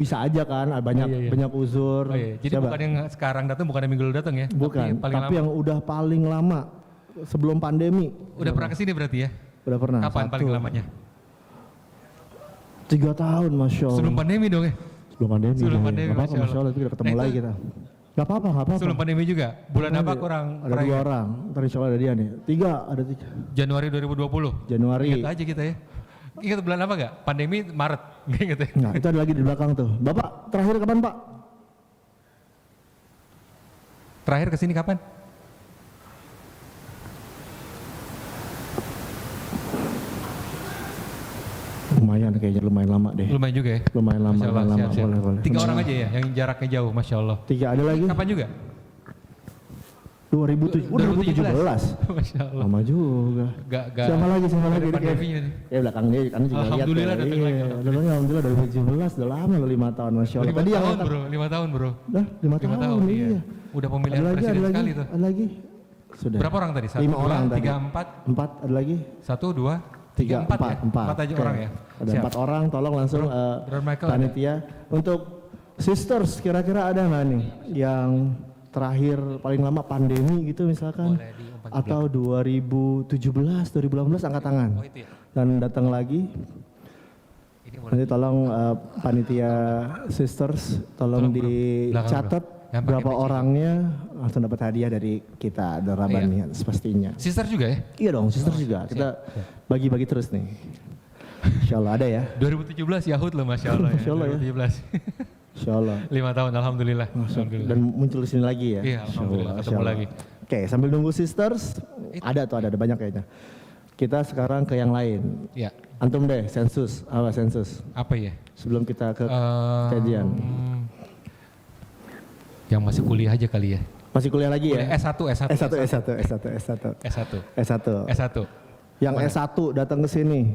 bisa aja kan, banyak uzur. Oh, iya. Jadi bukan yang sekarang datang, bukan yang minggu lalu datang ya? Bukan, tapi yang udah paling lama sebelum pandemi. Udah pernah kesini berarti ya? Udah pernah. Kapan paling lamanya? 3 tahun, Masya Allah. Sebelum pandemi dong ya? Sebelum pandemi. Sebelum pandemi, Masya Allah. Masya Allah, itu kita ketemu lagi kita. Gak apa-apa. Sebelum pandemi juga? Bulan apa kurang? Ada 2 orang, ntar insya Allah ada dia nih. 3, ada 3. Januari 2020? Januari. Ingat aja kita ya. Ingat bulan apa gak? Pandemi Maret, gak inget ya? Nah, itu ada lagi di belakang tuh. Bapak terakhir kapan Pak? Terakhir kesini kapan? Lumayan kayaknya, lumayan lama deh. Lumayan juga ya? Lumayan lama, Masya Allah, lumayan lama. siap. Boleh. 3 orang aja ya, yang jaraknya jauh, Masya Allah. 3 ada lagi? Kapan juga? 2017. Masya Allah. Lama juga. Gak. Siapa lagi? Ada pandeminya nih. Ya belakang dia kan juga lihat. Alhamdulillah datang lagi. Alhamdulillah 2017 udah lama loh, 5 tahun, Masya Allah. 5 tahun bro, 5 tahun bro. Dah 5 tahun, iya. Udah pemilihan presiden sekali tuh. Ada lagi. Sudah. Berapa orang tadi? 5 orang tadi. 3, 4? 4 ada lagi. 1, 2, 3, 4 ya? 4 aja orang ya? Ada 4 orang, tolong langsung panitia. Untuk sisters kira-kira ada nggak nih yang terakhir paling lama pandemi gitu misalkan? Atau 2017, 2018 angkat tangan. Oh itu ya? Dan datang lagi. Nanti tolong panitia sisters tolong dicatat berapa orangnya langsung dapat hadiah dari kita Doraban pastinya. Sister juga ya? Iya dong, sister juga. Kita bagi-bagi terus nih. Insya Allah ada ya. 2017 Yahud loh, Masya Allah ya. Masya Allah ya. 2017. Insya Allah. 5 tahun, Alhamdulillah. Dan muncul di sini lagi ya. Iya, Alhamdulillah ketemu lagi. Oke, sambil nunggu sisters, ada banyak kayaknya. Kita sekarang ke yang lain. Iya. Antum deh, sensus. Sensus? Apa ya? Sebelum kita ke kajian. Yang masih kuliah aja kali ya. Masih kuliah lagi ya? S1. S1. Yang S1 datang ke sini.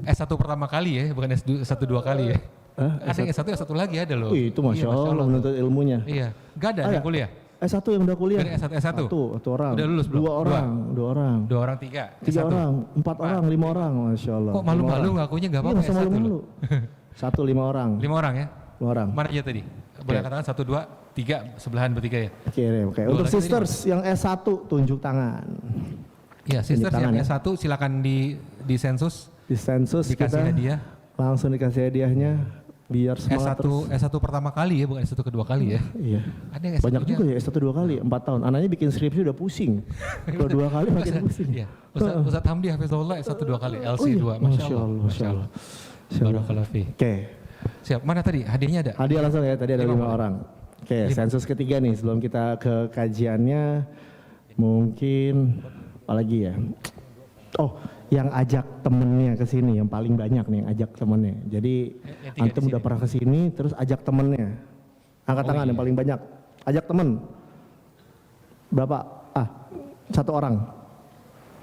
S1 pertama kali ya, bukan S1 2 kali ya. Ada yang S1 lagi ada loh. Itu Masya Allah menuntut ilmunya. Iya, gak ada yang kuliah. S1 yang udah kuliah. S1. Satu orang. Udah lulus belum? 2 orang. 3 orang, 4 orang, 5 orang, Masya Allah. Kok malu-malu ngakunya gak apa-apa S1 malu. 1 5 orang. 5 orang ya? 5 orang. Mana aja tadi? Boleh katakan 1, 2, 3, sebelahan bertiga ya? Oke. Untuk sisters yang S1 tunjuk tangan. Iya, sisters yang S1 silakan di sensus. Di sensus dikasih kita hadiah. Langsung dikasih hadiahnya biar semangat terus. S1 pertama kali ya, bukan S1 kedua kali ya. Iya. Ada yang S1 banyak juga ya S1 2 kali, 4 tahun. Anaknya bikin skripsi udah pusing. Kalau 2 kali makin pusing. Iya. Ustaz Hamdi Hafizullah S1 2 kali, LC 2. Masya Allah. Barakallahu fi. Oke. Siap. Mana tadi hadiahnya ada? Hadiah langsung ya, tadi ada 5 orang. Oke, sensus ketiga nih sebelum kita ke kajiannya. Mungkin apalagi ya. Oh, yang ajak temennya ke sini yang paling banyak nih yang ajak temennya. Jadi antum udah pernah ke sini terus ajak temennya. Angkat tangan yang paling banyak. Ajak temen. Berapa? 1 orang.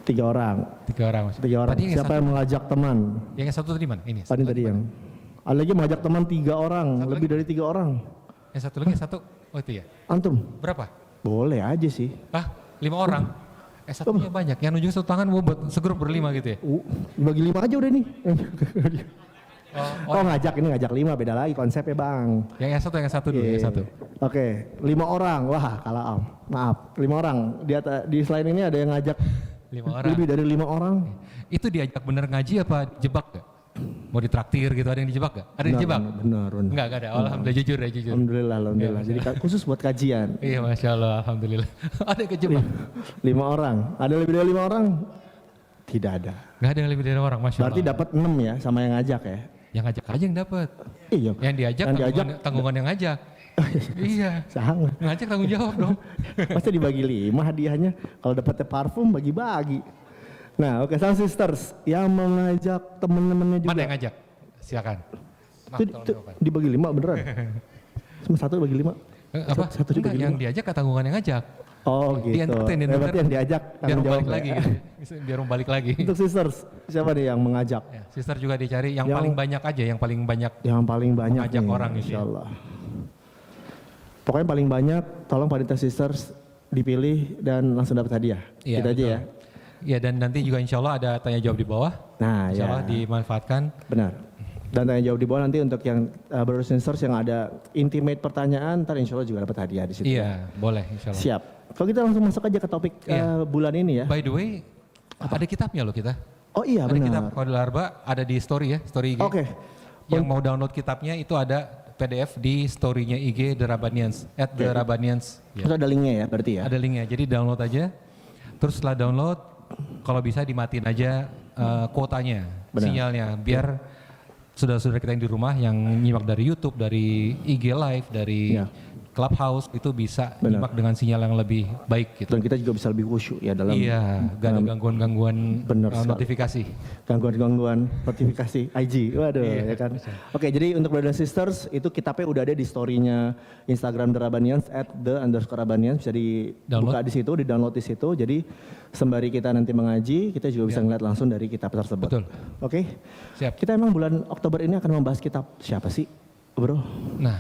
3 orang. 3 orang. 3 orang. Siapa yang mengajak teman? Yang S1 tadi mana? Ini. Tadi yang. Ada lagi mengajak teman 3 orang, lebih dari 3 orang. Yang satu lagi satu. Oh itu ya. Antum? Berapa? Boleh aja sih. 5 orang. S1-nya banyak. Yang nunjuk satu tangan mau buat segrup berlima gitu ya? Bagi 5 aja udah nih. ngajak 5 beda lagi konsepnya Bang. Yang S1 dulu, yang satu. Oke, 5 orang. Wah, kalah maaf. 5 orang. Di selain ini ada yang ngajak 5 orang. Lebih dari 5 orang. Itu diajak bener ngaji apa jebak gak? Mau ditraktir gitu, ada yang dijebak gak? Ada yang dijebak? Benar. Enggak ada. Alhamdulillah jujur. Alhamdulillah. Jadi khusus buat kajian. Iya, Masya Allah, Alhamdulillah. Ada yang kejebak? 5 orang. Ada lebih dari 5 orang? Tidak ada. Gak ada yang lebih dari 5 orang, Masya Allah. Berarti dapat 6 ya sama yang ngajak ya? Yang ngajak aja yang dapat. Iya. Yang diajak tanggungan yang ngajak. Iya. Sangat. Ngajak tanggung jawab dong. Pasti dibagi 5 hadiahnya. Kalau dapetnya parfum bagi-bagi. Nah, oke, sang sisters yang mengajak temen-temennya juga. Mana yang ngajak? Silakan. Dibagi 5 beneran? Cuma 1 bagi 5? Apa? Satu dibagi 5? Yang diajak ke tanggungan yang ngajak. Oh gitu. Berarti yang diajak biar jawab balik lagi. Biar balik lagi. Untuk sisters, siapa nih yang mengajak? Ya, sister juga dicari yang paling banyak aja, yang paling banyak. Yang paling banyak mengajak nih, orang gitu. Insyaallah. Pokoknya paling banyak, tolong panitia sisters dipilih dan langsung dapat hadiah. Iya, Kita aja ya. Ya dan nanti juga insya Allah ada tanya jawab di bawah. Nah insya Allah ya. dimanfaatkan. Benar. Dan tanya jawab di bawah nanti untuk yang brothers and sisters yang ada intimate pertanyaan, ntar insya Allah juga dapat hadiah di situ. Iya, boleh insya Allah. Siap. Kalau kita langsung masuk aja ke topik bulan ini ya. By the way, ada kitabnya loh kita. Oh iya Ada kitab benar. Qadul Arba, ada di story ya, story IG. Oke. Yang mau download kitabnya itu ada PDF di story-nya IG The Rabbanians, @therabanians. Itu ada linknya ya berarti ya. Ada linknya, jadi download aja. Terus setelah download, kalau bisa dimatiin aja kuotanya, Benar. sinyalnya, biar saudara-saudara kita yang di rumah yang nyimak dari YouTube, dari IG Live, dari Ya. Clubhouse itu bisa Benar. nyimak dengan sinyal yang lebih baik gitu. Dan kita juga bisa lebih khusyuk ya dalam Gak ada gangguan-gangguan Benar sekali. notifikasi. gangguan-gangguan notifikasi IG. Waduh ya kan. Oke, jadi untuk brothers and sisters itu kitabnya udah ada di story-nya Instagram The Rabbanians @the_Rabbanians, bisa dibuka di situ, di-download di situ. Jadi sembari kita nanti mengaji, kita juga bisa ngeliat langsung dari kitab tersebut. Betul. Oke. Siap. Kita emang bulan Oktober ini akan membahas kitab siapa sih, Bro? Nah,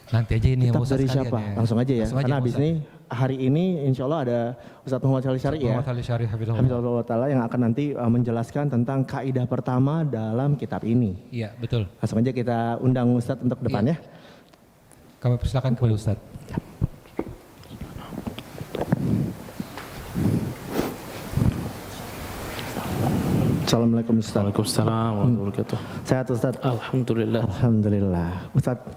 nanti aja ini Kitab Ustaz dari sekalian siapa? ya. Langsung aja ya. Langsung aja, Karena habis Ustaz. ini hari ini insya Allah ada Ustadz Muhammad Shalih Syari ya. Muhammad Ali Syarif Hafizahullah. Hafizahullah Ta'ala yang akan nanti menjelaskan tentang kaidah pertama dalam kitab ini. Iya, betul. Langsung aja kita undang Ustadz untuk depannya. Kami persilakan kepada Ustaz. Assalamualaikum Ustadz. Waalaikumsalam warahmatullahi wabarakatuh. Sehat Ustadz? Alhamdulillah. Alhamdulillah. Ustadz?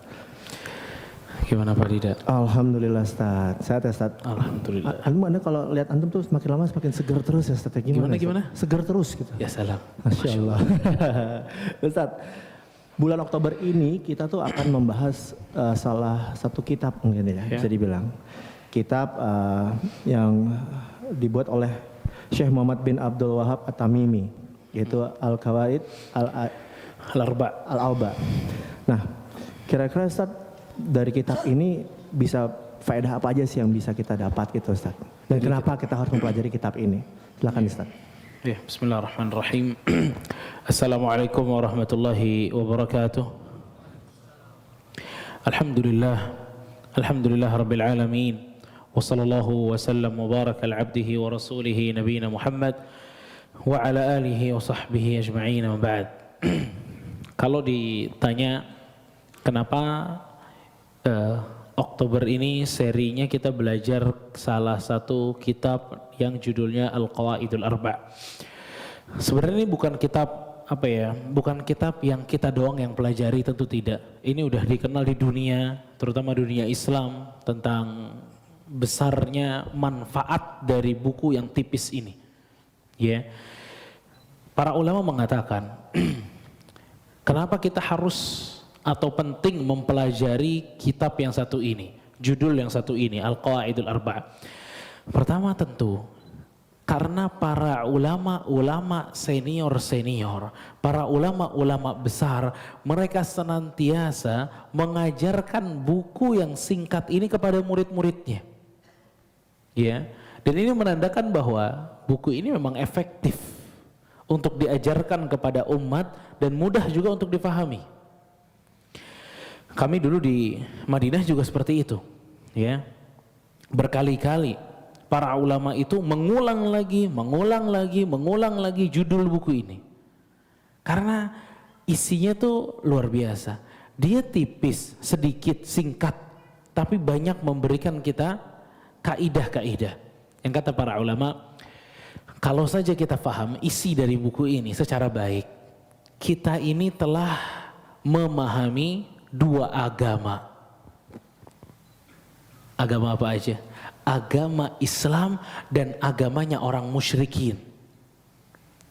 Gimana Pak Dida? Alhamdulillah Ustadz. Sehat ya Ustadz? Alhamdulillah. Antum Anda kalau lihat Antum tuh semakin lama semakin seger terus ya Ustadz. Gimana, Ustadz? gimana? Seger terus gitu. Ya salam. Masya Allah. Ustadz, bulan Oktober ini kita tuh akan membahas salah satu kitab mungkin ya, bisa dibilang. Kitab yang dibuat oleh Syekh Muhammad bin Abdul Wahab At-Tamimi, yaitu Al-Qawaid Al-Arba. Al-Alba. Nah, kira-kira Ustadz dari kitab ini bisa faedah apa aja sih yang bisa kita dapat gitu Ustadz? Dan kenapa kita harus mempelajari kitab ini? Silakan Ustadz. Ya, bismillahirrahmanirrahim. Assalamualaikum warahmatullahi wabarakatuh. Alhamdulillah. Alhamdulillah rabbil alamin. Wa sallallahu wa sallam wa baraka ala abdihi wa rasulihi nabiyina Muhammad wa ala alihi wa sahbihi ajma'in wa ba'd. Kalau ditanya kenapa Oktober ini serinya kita belajar salah satu kitab yang judulnya Al-Qawaidul Arba'. Sebenarnya ini bukan kitab bukan kitab yang kita doang yang pelajari, tentu tidak. Ini udah dikenal di dunia, terutama dunia Islam, tentang besarnya manfaat dari buku yang tipis ini. Ya. Para ulama mengatakan, kenapa kita harus atau penting mempelajari kitab yang satu ini, judul yang satu ini, Al-Qawaidul Arba'. Pertama tentu karena para ulama-ulama senior, para ulama-ulama besar, mereka senantiasa mengajarkan buku yang singkat ini kepada murid-muridnya. Ya, dan ini menandakan bahwa buku ini memang efektif untuk diajarkan kepada umat dan mudah juga untuk difahami. Kami dulu di Madinah juga seperti itu, ya. Berkali-kali para ulama itu mengulang lagi judul buku ini. Karena isinya tuh luar biasa. Dia tipis, sedikit, singkat, tapi banyak memberikan kita kaidah-kaidah. Yang kata para ulama, kalau saja kita paham isi dari buku ini secara baik, kita ini telah memahami dua agama. Agama apa aja? Agama Islam dan agamanya orang musyrikin.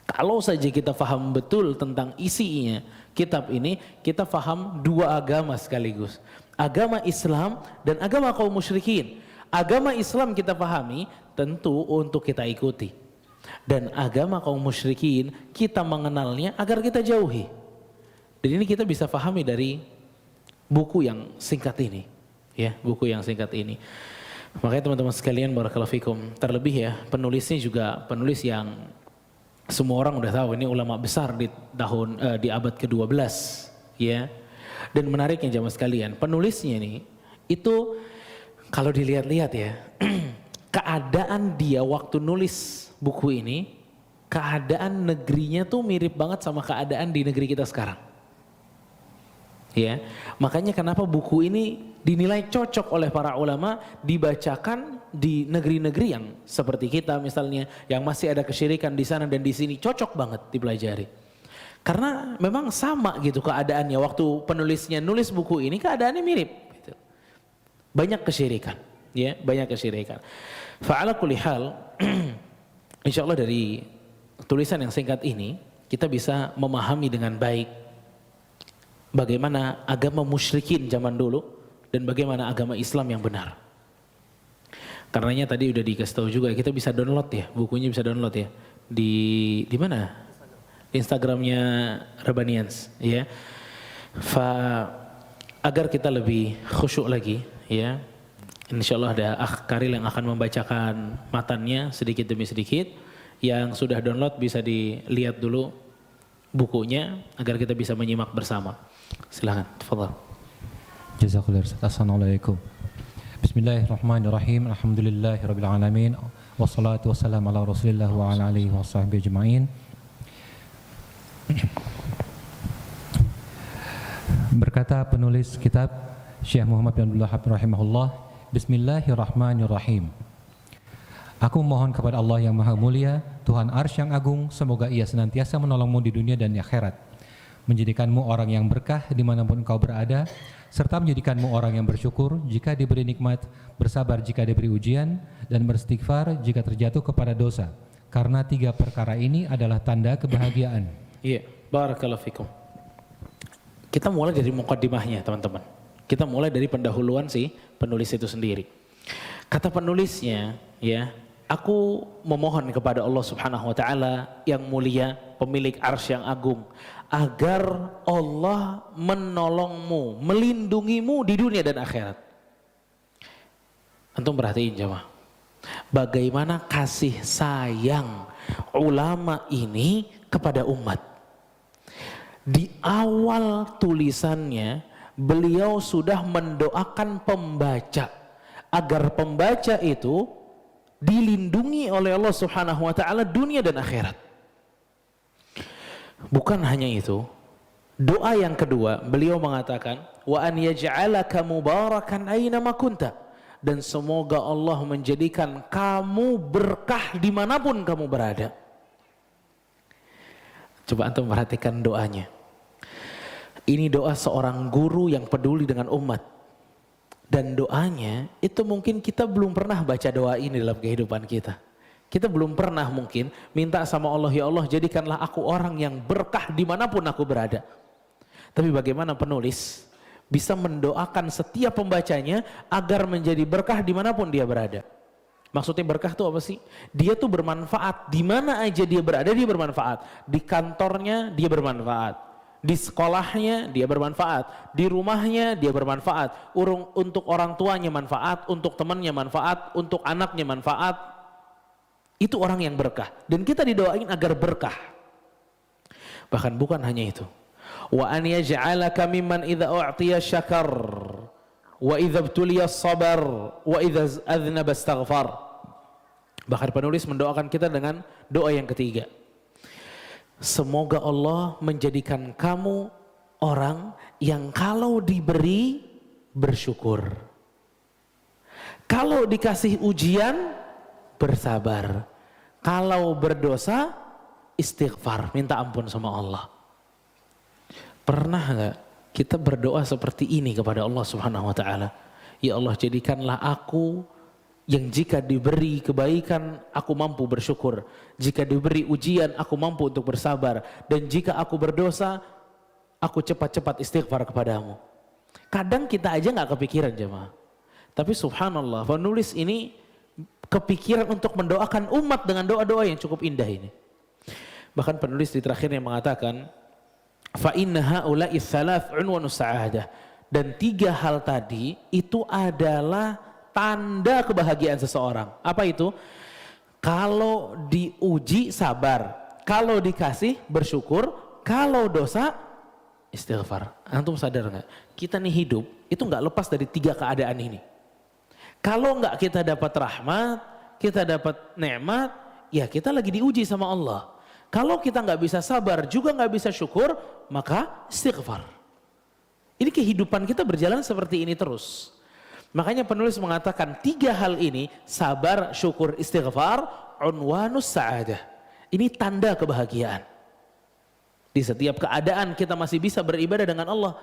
Kalau saja kita paham betul tentang isinya kitab ini, kita paham dua agama sekaligus. Agama Islam dan agama kaum musyrikin. Agama Islam kita pahami tentu untuk kita ikuti. Dan agama kaum musyrikin kita mengenalnya agar kita jauhi. Dan ini kita bisa pahami dari buku yang singkat ini, ya, buku yang singkat ini. Makanya teman-teman sekalian, barakallahu fikum, terlebih ya, penulisnya juga penulis yang semua orang udah tahu, ini ulama besar di abad ke-12, ya. Dan menariknya jamaah sekalian, penulisnya ini itu kalau dilihat-lihat ya, keadaan dia waktu nulis buku ini, keadaan negerinya tuh mirip banget sama keadaan di negeri kita sekarang. Ya, makanya kenapa buku ini dinilai cocok oleh para ulama dibacakan di negeri-negeri yang seperti kita misalnya, yang masih ada kesyirikan di sana dan di sini, cocok banget dipelajari. Karena memang sama gitu keadaannya waktu penulisnya nulis buku ini, keadaannya mirip. Gitu. Banyak kesyirikan, ya, banyak kesyirikan. Fa'ala kulli hal, insya Allah dari tulisan yang singkat ini kita bisa memahami dengan baik bagaimana agama musyrikin zaman dulu dan bagaimana agama Islam yang benar. Karenanya tadi udah dikasih tahu juga, kita bisa download ya, bukunya bisa download ya di mana? Di Instagramnya Rabbanians, ya. Agar kita lebih khusyuk lagi, ya. Insya Allah ada akh Karil yang akan membacakan matannya sedikit demi sedikit. Yang sudah download bisa dilihat dulu bukunya agar kita bisa menyimak bersama. Silakan, tafadhal. Jazakallahu khairan. Assalamualaikum. Bismillahirrahmanirrahim. Alhamdulillahirabbil alamin. Wassalatu wassalamu ala Rasulillah wa ala alihi washabbihi ajmain. Berkata penulis kitab Syekh Muhammad bin Abdul Wahhab rahimahullah, Bismillahirrahmanirrahim. Aku mohon kepada Allah yang Maha Mulia, Tuhan Arsy yang Agung, semoga Ia senantiasa menolongmu di dunia dan di akhirat, menjadikanmu orang yang berkah dimanapun engkau berada, serta menjadikanmu orang yang bersyukur jika diberi nikmat, bersabar jika diberi ujian, dan beristighfar jika terjatuh kepada dosa. Karena 3 perkara ini adalah tanda kebahagiaan. Iya, barakallahu fikum. Kita mulai dari muqaddimahnya, teman-teman. Kita mulai dari pendahuluan si penulis itu sendiri. Kata penulisnya, ya, aku memohon kepada Allah Subhanahu wa taala yang mulia, pemilik arsy yang agung, agar Allah menolongmu, melindungimu di dunia dan akhirat. Antum perhatiin jemaah, bagaimana kasih sayang ulama ini kepada umat. Di awal tulisannya beliau sudah mendoakan pembaca agar pembaca itu dilindungi oleh Allah Subhanahu wa taala dunia dan akhirat. Bukan hanya itu, doa yang kedua beliau mengatakan wa an yaj'alaka mubarakan aina ma kunta, dan semoga Allah menjadikan kamu berkah dimanapun kamu berada. Coba antum perhatikan doanya. Ini doa seorang guru yang peduli dengan umat. Dan doanya itu mungkin kita belum pernah baca doa ini dalam kehidupan kita. Kita belum pernah mungkin minta sama Allah, ya Allah jadikanlah aku orang yang berkah dimanapun aku berada. Tapi bagaimana penulis bisa mendoakan setiap pembacanya agar menjadi berkah dimanapun dia berada. Maksudnya berkah itu apa sih? Dia tuh bermanfaat, di mana aja dia berada dia bermanfaat. Di kantornya dia bermanfaat. Di sekolahnya dia bermanfaat, di rumahnya dia bermanfaat, untuk orang tuanya manfaat, untuk temannya manfaat, untuk anaknya manfaat. Itu orang yang berkah, dan kita didoain agar berkah. Bahkan bukan hanya itu, wa an yaj'alaka mimman idza u'tiya syakar wa idza ibtuliya sabar wa idza adznaba astaghfar. Bahkan penulis mendoakan kita dengan doa yang ketiga, semoga Allah menjadikan kamu orang yang kalau diberi bersyukur, kalau dikasih ujian bersabar, kalau berdosa istighfar, minta ampun sama Allah. Pernah enggak kita berdoa seperti ini kepada Allah Subhanahu wa taala? Ya Allah, jadikanlah aku yang jika diberi kebaikan aku mampu bersyukur, jika diberi ujian aku mampu untuk bersabar, dan jika aku berdosa aku cepat-cepat istighfar kepadamu. Kadang kita aja nggak kepikiran jemaah, tapi subhanallah penulis ini kepikiran untuk mendoakan umat dengan doa-doa yang cukup indah ini. Bahkan penulis di terakhirnya mengatakan fa inna haula'i tsalath unwanus sa'adah, dan 3 hal tadi itu adalah tanda kebahagiaan seseorang. Apa itu? Kalau diuji sabar, kalau dikasih bersyukur, kalau dosa istighfar. Antum sadar nggak? Kita nih hidup itu nggak lepas dari 3 keadaan ini. Kalau nggak kita dapat rahmat, kita dapat nikmat, ya kita lagi diuji sama Allah. Kalau kita nggak bisa sabar juga nggak bisa syukur, maka istighfar. Ini kehidupan kita berjalan seperti ini terus. Makanya penulis mengatakan 3 hal ini, sabar, syukur, istighfar, unwanus sa'adah. Ini tanda kebahagiaan. Di setiap keadaan kita masih bisa beribadah dengan Allah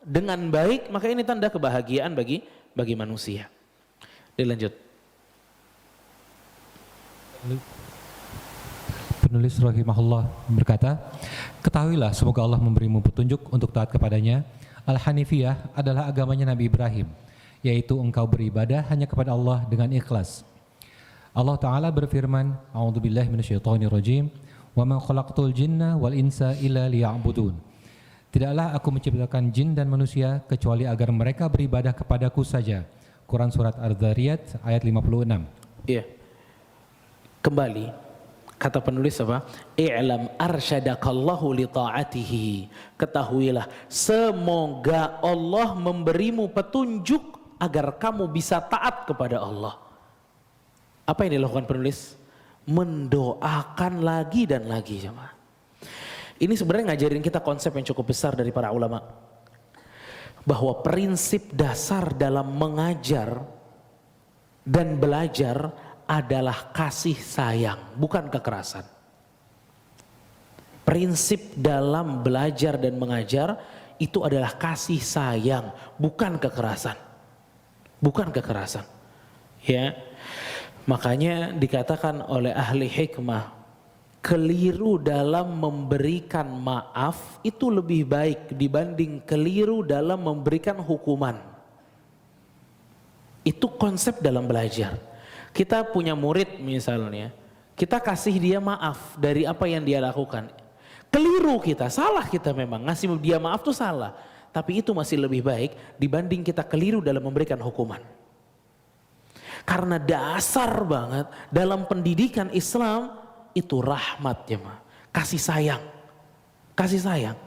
dengan baik, maka ini tanda kebahagiaan bagi manusia. Dilanjut. Penulis rahimahullah berkata, ketahuilah semoga Allah memberimu petunjuk untuk taat kepadanya. Al-Hanifiyah adalah agamanya Nabi Ibrahim, yaitu engkau beribadah hanya kepada Allah dengan ikhlas. Allah Ta'ala berfirman, A'udzubillahi minasyaitonirrajim, wa ma khalaqtul jinna wal insa illa liya'budun. Tidaklah aku menciptakan jin dan manusia kecuali agar mereka beribadah kepadaku saja. Quran Surat Al-Dhariyat ayat 56. Iya. Kembali, kata penulis apa? I'lam arsyadakallahu li ta'atihi. Ketahuilah, semoga Allah memberimu petunjuk agar kamu bisa taat kepada Allah. Apa yang dilakukan penulis? Mendoakan lagi dan lagi, jemaah. Ini sebenarnya ngajarin kita konsep yang cukup besar dari para ulama. Bahwa prinsip dasar dalam mengajar dan belajar adalah kasih sayang, bukan kekerasan. Prinsip dalam belajar dan mengajar itu adalah kasih sayang, bukan kekerasan. Bukan kekerasan. Ya. Makanya dikatakan oleh ahli hikmah, keliru dalam memberikan maaf itu lebih baik dibanding keliru dalam memberikan hukuman. Itu konsep dalam belajar. Kita punya murid misalnya, kita kasih dia maaf dari apa yang dia lakukan. Keliru kita, salah kita memang, ngasih dia maaf itu salah. Tapi itu masih lebih baik dibanding kita keliru dalam memberikan hukuman. Karena dasar banget dalam pendidikan Islam itu rahmat, jemaah, kasih sayang. Kasih sayang.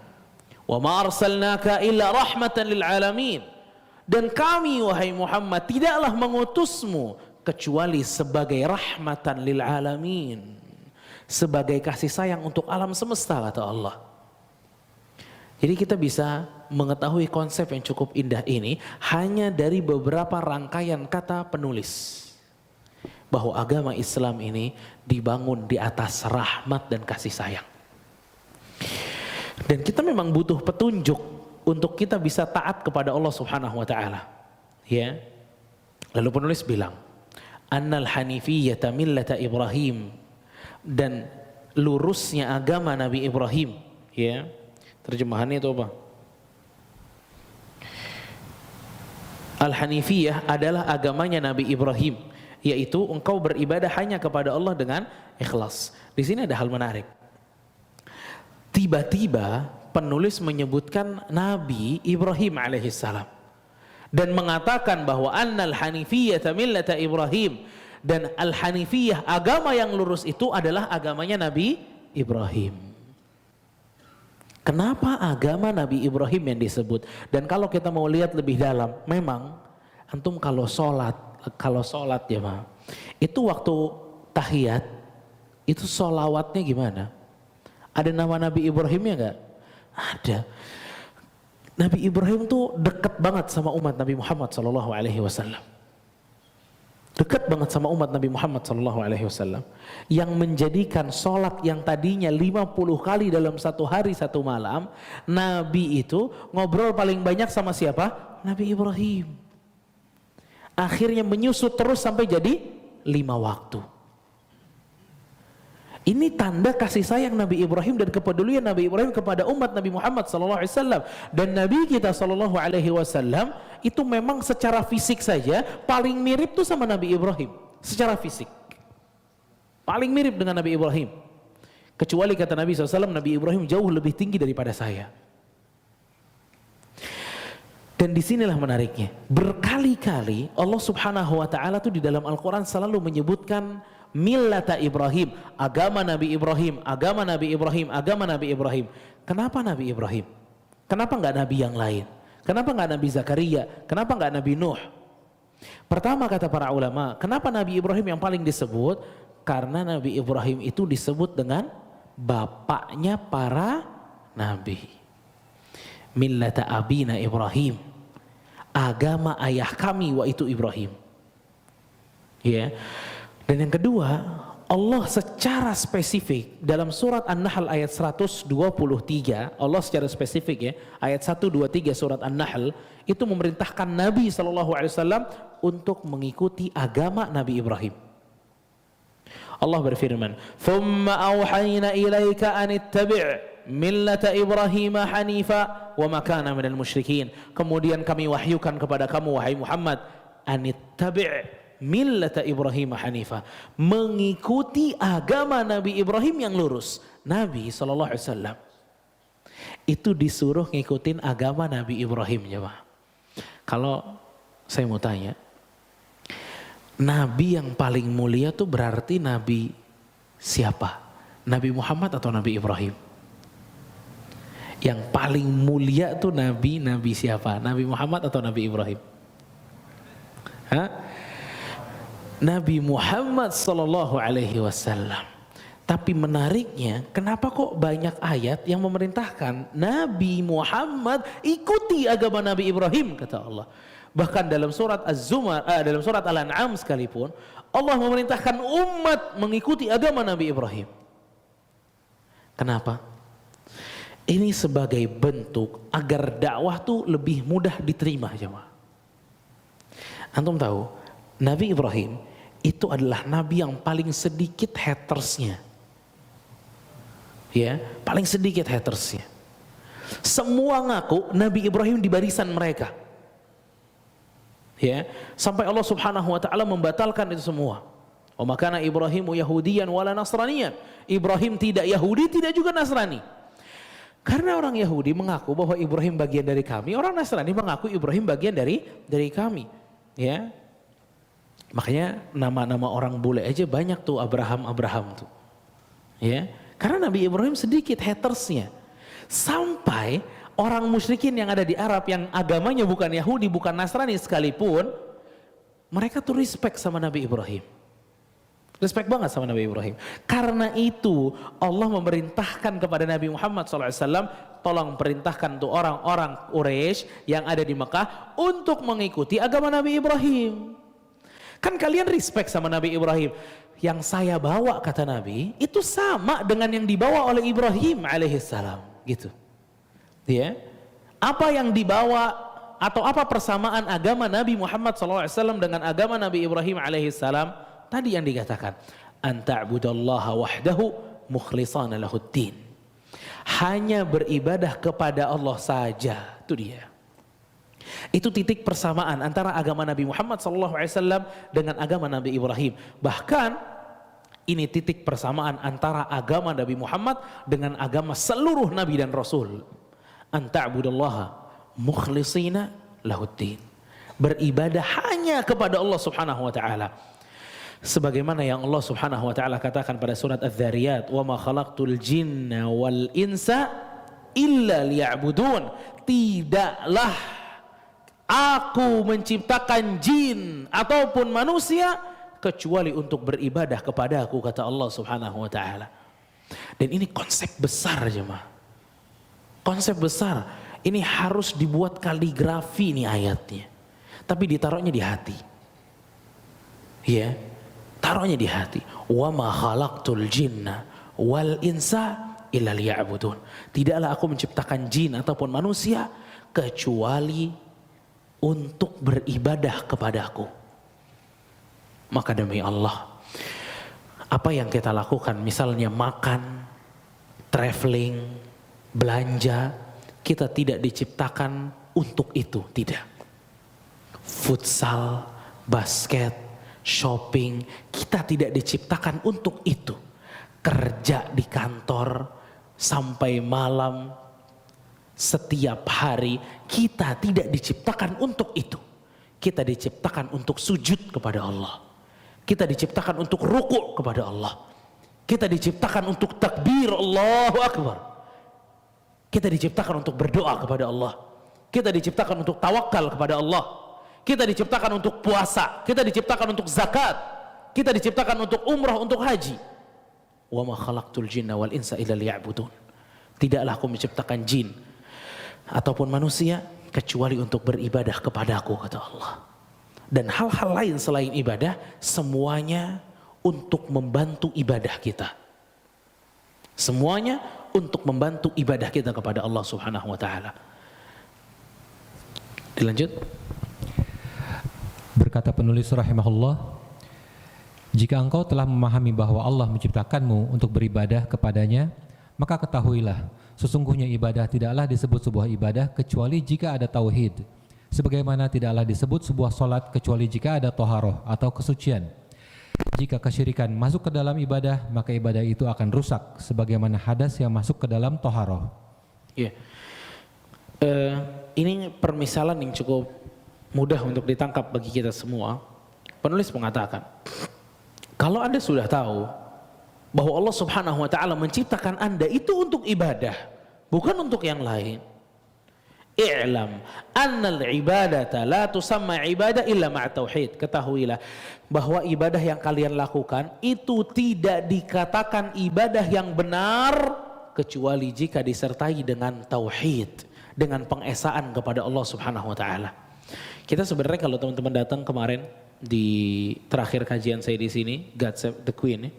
Wa ma arsalnaka illa rahmatan lil alamin. Dan kami wahai Muhammad tidaklah mengutusmu kecuali sebagai rahmatan lil alamin. Sebagai kasih sayang untuk alam semesta, kata Allah. Jadi kita bisa mengetahui konsep yang cukup indah ini hanya dari beberapa rangkaian kata penulis. Bahwa agama Islam ini dibangun di atas rahmat dan kasih sayang. Dan kita memang butuh petunjuk untuk kita bisa taat kepada Allah Subhanahu wa taala. Ya. Lalu penulis bilang, "Annal hanifiyyata millata Ibrahim." Dan lurusnya agama Nabi Ibrahim, ya. Terjemahannya itu apa? Al-Hanifiyah adalah agamanya Nabi Ibrahim, yaitu engkau beribadah hanya kepada Allah dengan ikhlas. Di sini ada hal menarik. Tiba-tiba penulis menyebutkan Nabi Ibrahim alaihissalam dan mengatakan bahwa annal hanifiyah millata Ibrahim, dan al-hanifiyah agama yang lurus itu adalah agamanya Nabi Ibrahim. Kenapa agama Nabi Ibrahim yang disebut? Dan kalau kita mau lihat lebih dalam, memang antum kalau sholat ya ma, itu waktu tahiyat itu sholawatnya gimana? Ada nama Nabi Ibrahimnya nggak? Ada. Nabi Ibrahim tuh dekat banget sama umat Nabi Muhammad SAW. Dekat banget sama umat Nabi Muhammad SAW, yang menjadikan sholat yang tadinya 50 kali dalam satu hari satu malam, Nabi itu ngobrol paling banyak sama siapa? Nabi Ibrahim. Akhirnya menyusut terus sampai jadi 5 waktu. Ini tanda kasih sayang Nabi Ibrahim dan kepedulian Nabi Ibrahim kepada umat Nabi Muhammad SAW. Dan Nabi kita SAW itu memang secara fisik saja paling mirip tuh sama Nabi Ibrahim. Secara fisik paling mirip dengan Nabi Ibrahim. Kecuali kata Nabi SAW, Nabi Ibrahim jauh lebih tinggi daripada saya. Dan disinilah menariknya, berkali-kali Allah Subhanahu wa ta'ala tuh di dalam Al-Quran selalu menyebutkan millata Ibrahim, agama Nabi Ibrahim, agama Nabi Ibrahim, agama Nabi Ibrahim. Kenapa Nabi Ibrahim? Kenapa enggak Nabi yang lain? Kenapa enggak Nabi Zakaria? Kenapa enggak Nabi Nuh? Pertama kata para ulama, kenapa Nabi Ibrahim yang paling disebut? Karena Nabi Ibrahim itu disebut dengan bapaknya para nabi. millata abina Ibrahim, agama ayah kami yaitu Ibrahim. Ya. Dan yang kedua, Allah secara spesifik dalam surat An-Nahl ayat 123, Allah secara spesifik ya, ayat 123 surat An-Nahl itu memerintahkan Nabi SAW untuk mengikuti agama Nabi Ibrahim. Allah berfirman, "Thumma awhayna ilaika an ittabi' millata Ibrahim hanifa wa ma kana minal musyrikin." Kemudian kami wahyukan kepada kamu wahai Muhammad, an ittabi' millata Ibrahim hanifa, mengikuti agama Nabi Ibrahim yang lurus. Nabi SAW itu disuruh ngikutin agama Nabi Ibrahim, jemaah. Kalau saya mau tanya, Nabi yang paling mulia tuh berarti Nabi siapa? Nabi Muhammad atau Nabi Ibrahim? Yang paling mulia tuh Nabi siapa? Nabi Muhammad atau Nabi Ibrahim? Hah? Nabi Muhammad sallallahu alaihi wasallam. Tapi menariknya, kenapa kok banyak ayat yang memerintahkan Nabi Muhammad ikuti agama Nabi Ibrahim, kata Allah. Bahkan dalam surat Az-Zumar, dalam surat Al-An'am sekalipun, Allah memerintahkan umat mengikuti agama Nabi Ibrahim. Kenapa? Ini sebagai bentuk agar dakwah tuh lebih mudah diterima, jemaah. Antum tahu, Nabi Ibrahim itu adalah nabi yang paling sedikit hatersnya. Ya, paling sedikit hatersnya. Semua ngaku Nabi Ibrahim di barisan mereka. Ya, sampai Allah Subhanahu wa taala membatalkan itu semua. Wa makana Ibrahimu Yahudiyan wala Nasraniyan. Ibrahim tidak Yahudi, tidak juga Nasrani. Karena orang Yahudi mengaku bahwa Ibrahim bagian dari kami, orang Nasrani mengaku Ibrahim bagian dari kami. Ya. Makanya nama-nama orang bule aja banyak tuh, Abraham tuh. Ya. Karena Nabi Ibrahim sedikit hatersnya. Sampai orang musyrikin yang ada di Arab yang agamanya bukan Yahudi, bukan Nasrani sekalipun, mereka tuh respect sama Nabi Ibrahim. Respect banget sama Nabi Ibrahim. Karena itu Allah memerintahkan kepada Nabi Muhammad SAW, tolong perintahkan untuk orang-orang Quraisy yang ada di Mekah untuk mengikuti agama Nabi Ibrahim. Kan kalian respect sama Nabi Ibrahim. Yang saya bawa, kata Nabi, itu sama dengan yang dibawa oleh Ibrahim alaihissalam. Gitu. Ya. Apa yang dibawa atau apa persamaan agama Nabi Muhammad SAW dengan agama Nabi Ibrahim alaihissalam? Tadi yang dikatakan, anta'budallaha wahdahu mukhlishana lahuddin. Hanya beribadah kepada Allah saja, itu dia. Itu titik persamaan antara agama Nabi Muhammad SAW dengan agama Nabi Ibrahim. Bahkan ini titik persamaan antara agama Nabi Muhammad dengan agama seluruh Nabi dan Rasul. Anta'budallaha mukhlishina lahuddin. Beribadah hanya kepada Allah Subhanahu wa taala. Sebagaimana yang Allah Subhanahu wa taala katakan pada surat Az-Zariyat, "Wa ma khalaqtul jinna wal insa illa liya'budun." Tidaklah aku menciptakan jin ataupun manusia kecuali untuk beribadah kepada aku, kata Allah Subhanahu wa taala. Dan ini konsep besar, jemaah. Konsep besar. Ini harus dibuat kaligrafi nih ayatnya. Tapi ditaruhnya di hati. Ya. Taruhnya di hati. Wa ma khalaqtul jinna wal insa illa liya'budun. Tidaklah aku menciptakan jin ataupun manusia kecuali untuk beribadah kepadaku. Maka demi Allah, apa yang kita lakukan, misalnya makan, traveling, belanja, kita tidak diciptakan untuk itu, tidak. Futsal, basket, shopping, kita tidak diciptakan untuk itu. Kerja di kantor sampai malam setiap hari, kita tidak diciptakan untuk itu. Kita diciptakan untuk sujud kepada Allah. Kita diciptakan untuk ruku' kepada Allah. Kita diciptakan untuk takbir Allahu Akbar. Kita diciptakan untuk berdoa kepada Allah. Kita diciptakan untuk tawakal kepada Allah. Kita diciptakan untuk puasa, kita diciptakan untuk zakat, kita diciptakan untuk umrah, untuk haji. Wa ma khalaqtul jinna wal insa illa liya'budun. Tidaklah aku menciptakan jin ataupun manusia kecuali untuk beribadah kepadaku, kata Allah. Dan hal-hal lain selain ibadah semuanya untuk membantu ibadah kita. Semuanya untuk membantu ibadah kita kepada Allah Subhanahu wa taala. Dilanjut. Berkata penulis rahimahullah, jika engkau telah memahami bahwa Allah menciptakanmu untuk beribadah kepadanya, maka ketahuilah, sesungguhnya ibadah tidaklah disebut sebuah ibadah kecuali jika ada tauhid. Sebagaimana tidaklah disebut sebuah solat kecuali jika ada toharoh atau kesucian. Jika kesyirikan masuk ke dalam ibadah, maka ibadah itu akan rusak sebagaimana hadas yang masuk ke dalam toharoh. Ya. Ini permisalan yang cukup mudah untuk ditangkap bagi kita semua. Penulis mengatakan, kalau Anda sudah tahu bahwa Allah Subhanahu wa taala menciptakan Anda itu untuk ibadah, bukan untuk yang lain. I'lam annal ibadata la tusamma ibadah illa ma'a tauhid. Ketahuilah bahwa ibadah yang kalian lakukan itu tidak dikatakan ibadah yang benar kecuali jika disertai dengan tauhid, dengan pengesaan kepada Allah Subhanahu wa taala. Kita sebenarnya kalau teman-teman datang kemarin di terakhir kajian saya di sini, God Save the Queen,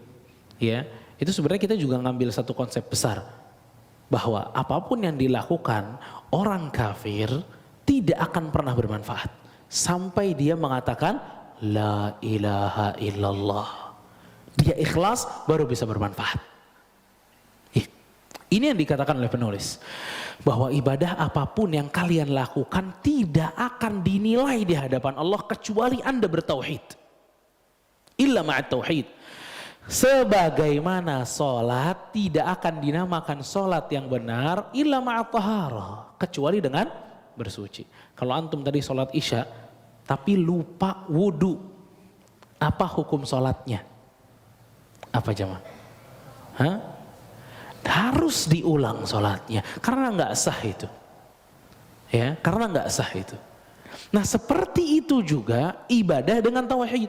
ya, itu sebenarnya kita juga ngambil satu konsep besar bahwa apapun yang dilakukan orang kafir tidak akan pernah bermanfaat sampai dia mengatakan la ilaha illallah. Dia ikhlas baru bisa bermanfaat. Ini yang dikatakan oleh penulis, bahwa ibadah apapun yang kalian lakukan tidak akan dinilai di hadapan Allah kecuali Anda bertauhid. Illa ma'at tauhid. Sebagaimana sholat tidak akan dinamakan sholat yang benar illa ma'at taharah, kecuali dengan bersuci. Kalau antum tadi sholat isya tapi lupa wudu, apa hukum sholatnya? Apa jemaah? Hah? Harus diulang sholatnya karena nggak sah itu, ya, karena nggak sah itu. Nah seperti itu juga ibadah dengan tauhid.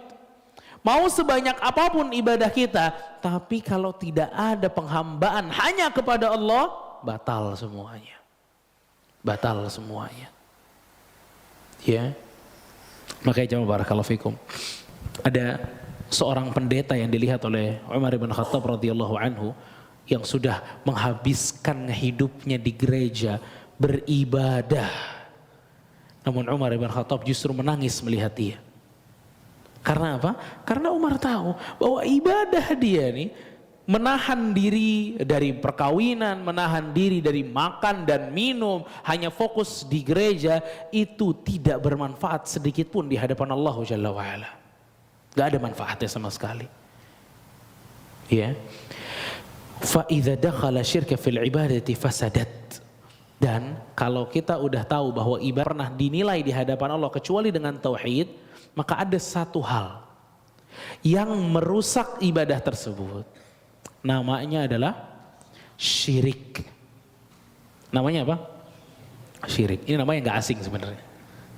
Mau sebanyak apapun ibadah kita, tapi kalau tidak ada penghambaan hanya kepada Allah, batal semuanya, batal semuanya. Ya, makanya jemaah barakallahu fikum. Ada seorang pendeta yang dilihat oleh Umar bin Khattab radhiyallahu anhu, yang sudah menghabiskan hidupnya di gereja beribadah. Namun Umar bin Khattab justru menangis melihat dia. Karena apa? Karena Umar tahu bahwa ibadah dia nih menahan diri dari perkawinan, menahan diri dari makan dan minum, hanya fokus di gereja, itu tidak bermanfaat sedikit pun di hadapan Allah Jalla wa'ala. Gak ada manfaatnya sama sekali. Ya. فَإِذَا دَخَلَ شِرْكَ فِي الْعِبَادَةِ فَسَدَتْ. Dan kalau kita udah tahu bahwa ibadah pernah dinilai di hadapan Allah kecuali dengan tauhid, maka ada satu hal yang merusak ibadah tersebut. Namanya adalah syirik. Namanya apa? Syirik. Ini namanya nggak asing sebenarnya.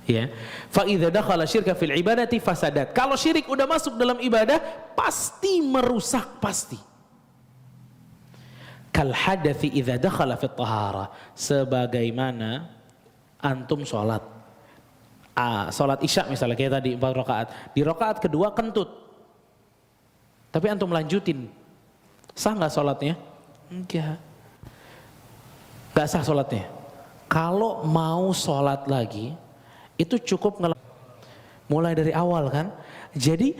Ya. فَإِذَا دَخَلَ شِرْكَ فِي الْعِبَادَةِ فَسَدَتْ. Kalau syirik udah masuk dalam ibadah, pasti merusak, pasti. Kal hadathi idza dakhala fi tahara, sebagaimana antum sholat sholat isya misalnya kayak tadi 4 rakaat, di rakaat kedua kentut tapi antum lanjutin, sah nggak sholatnya? Enggak sah sholatnya. Kalau mau sholat lagi itu cukup mulai dari awal kan. Jadi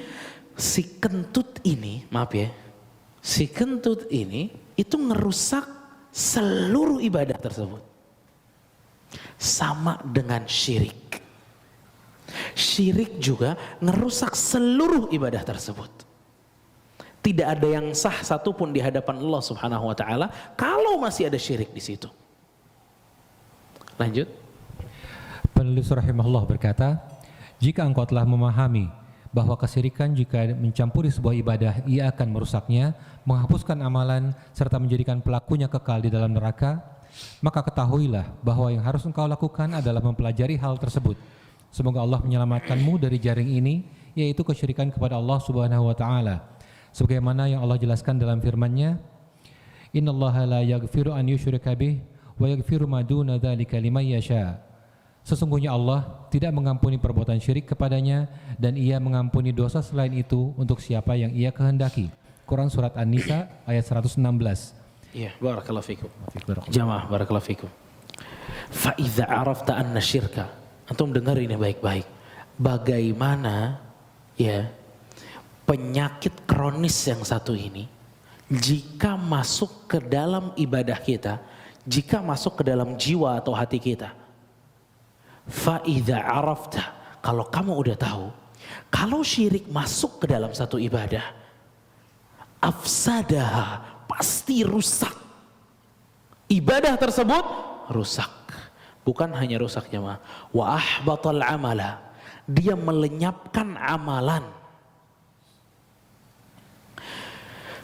si kentut ini, maaf ya, si kentut ini itu ngerusak seluruh ibadah tersebut. Sama dengan syirik. Syirik juga ngerusak seluruh ibadah tersebut. Tidak ada yang sah satupun di hadapan Allah Subhanahu wa taala kalau masih ada syirik di situ. Lanjut. Penulis rahimahullah berkata, jika engkau telah memahami bahwa kesyirikan jika mencampuri sebuah ibadah ia akan merusaknya, menghapuskan amalan serta menjadikan pelakunya kekal di dalam neraka, maka ketahuilah bahwa yang harus engkau lakukan adalah mempelajari hal tersebut. Semoga Allah menyelamatkanmu dari jaring ini, yaitu kesyirikan kepada Allah Subhanahu wa taala. Sebagaimana yang Allah jelaskan dalam firman-Nya, "Innallaha la yaghfiru an yushraka bih wa yaghfiru ma duna dzalika liman yasha. Sesungguhnya Allah tidak mengampuni perbuatan syirik kepadanya dan Ia mengampuni dosa selain itu untuk siapa yang Ia kehendaki. Quran surat An-Nisa ayat 116. Iya, barakallahu fikum. Jamaah barakallahu fikum. Fa idza arafta anna syirka. Antum dengar ini baik-baik. Bagaimana ya penyakit kronis yang satu ini jika masuk ke dalam ibadah kita, jika masuk ke dalam jiwa atau hati kita. Fa idza arafta, kalau kamu udah tahu, kalau syirik masuk ke dalam satu ibadah, afsadaha, pasti rusak. Ibadah tersebut rusak. Bukan hanya rusak jemaah, wa ahbatal amala, dia melenyapkan amalan.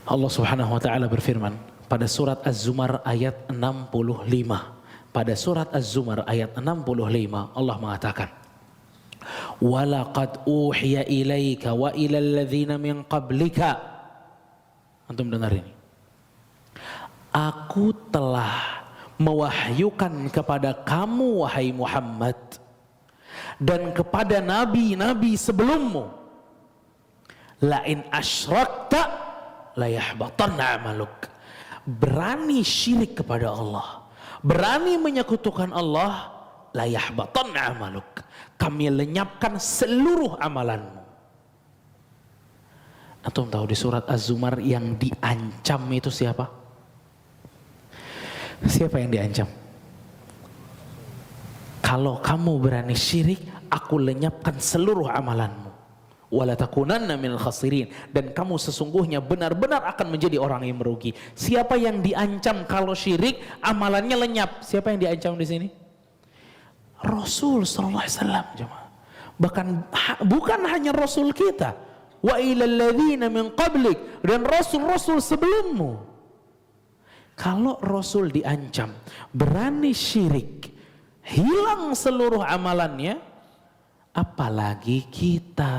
Allah Subhanahu wa taala berfirman pada surat Az-Zumar ayat 65. Pada surat Az-Zumar ayat 65 Allah mengatakan, "Walaqad uhiya ilaika wa ilal ladzina min qablika." Antum dengar ini. Aku telah mewahyukan kepada kamu wahai Muhammad dan kepada nabi-nabi sebelummu, la in asyrakta la yahbatanna amaluk. Berani syirik kepada Allah, berani menyekutukan Allah, la yahbatanna amaluk, kami lenyapkan seluruh amalanmu. Antum tahu di surat Az-Zumar yang diancam itu siapa? Siapa yang diancam? Kalau kamu berani syirik, aku lenyapkan seluruh amalanmu. Wala takunanna minal khasirin, dan kamu sesungguhnya benar-benar akan menjadi orang yang merugi. Siapa yang diancam kalau syirik amalannya lenyap? Siapa yang diancam di sini? Rasul sallallahu alaihi wasallam, jemaah. Bahkan bukan hanya Rasul kita, wa ilal ladzina min qablik, dan rasul-rasul sebelummu. Kalau Rasul diancam berani syirik, hilang seluruh amalannya, apalagi kita.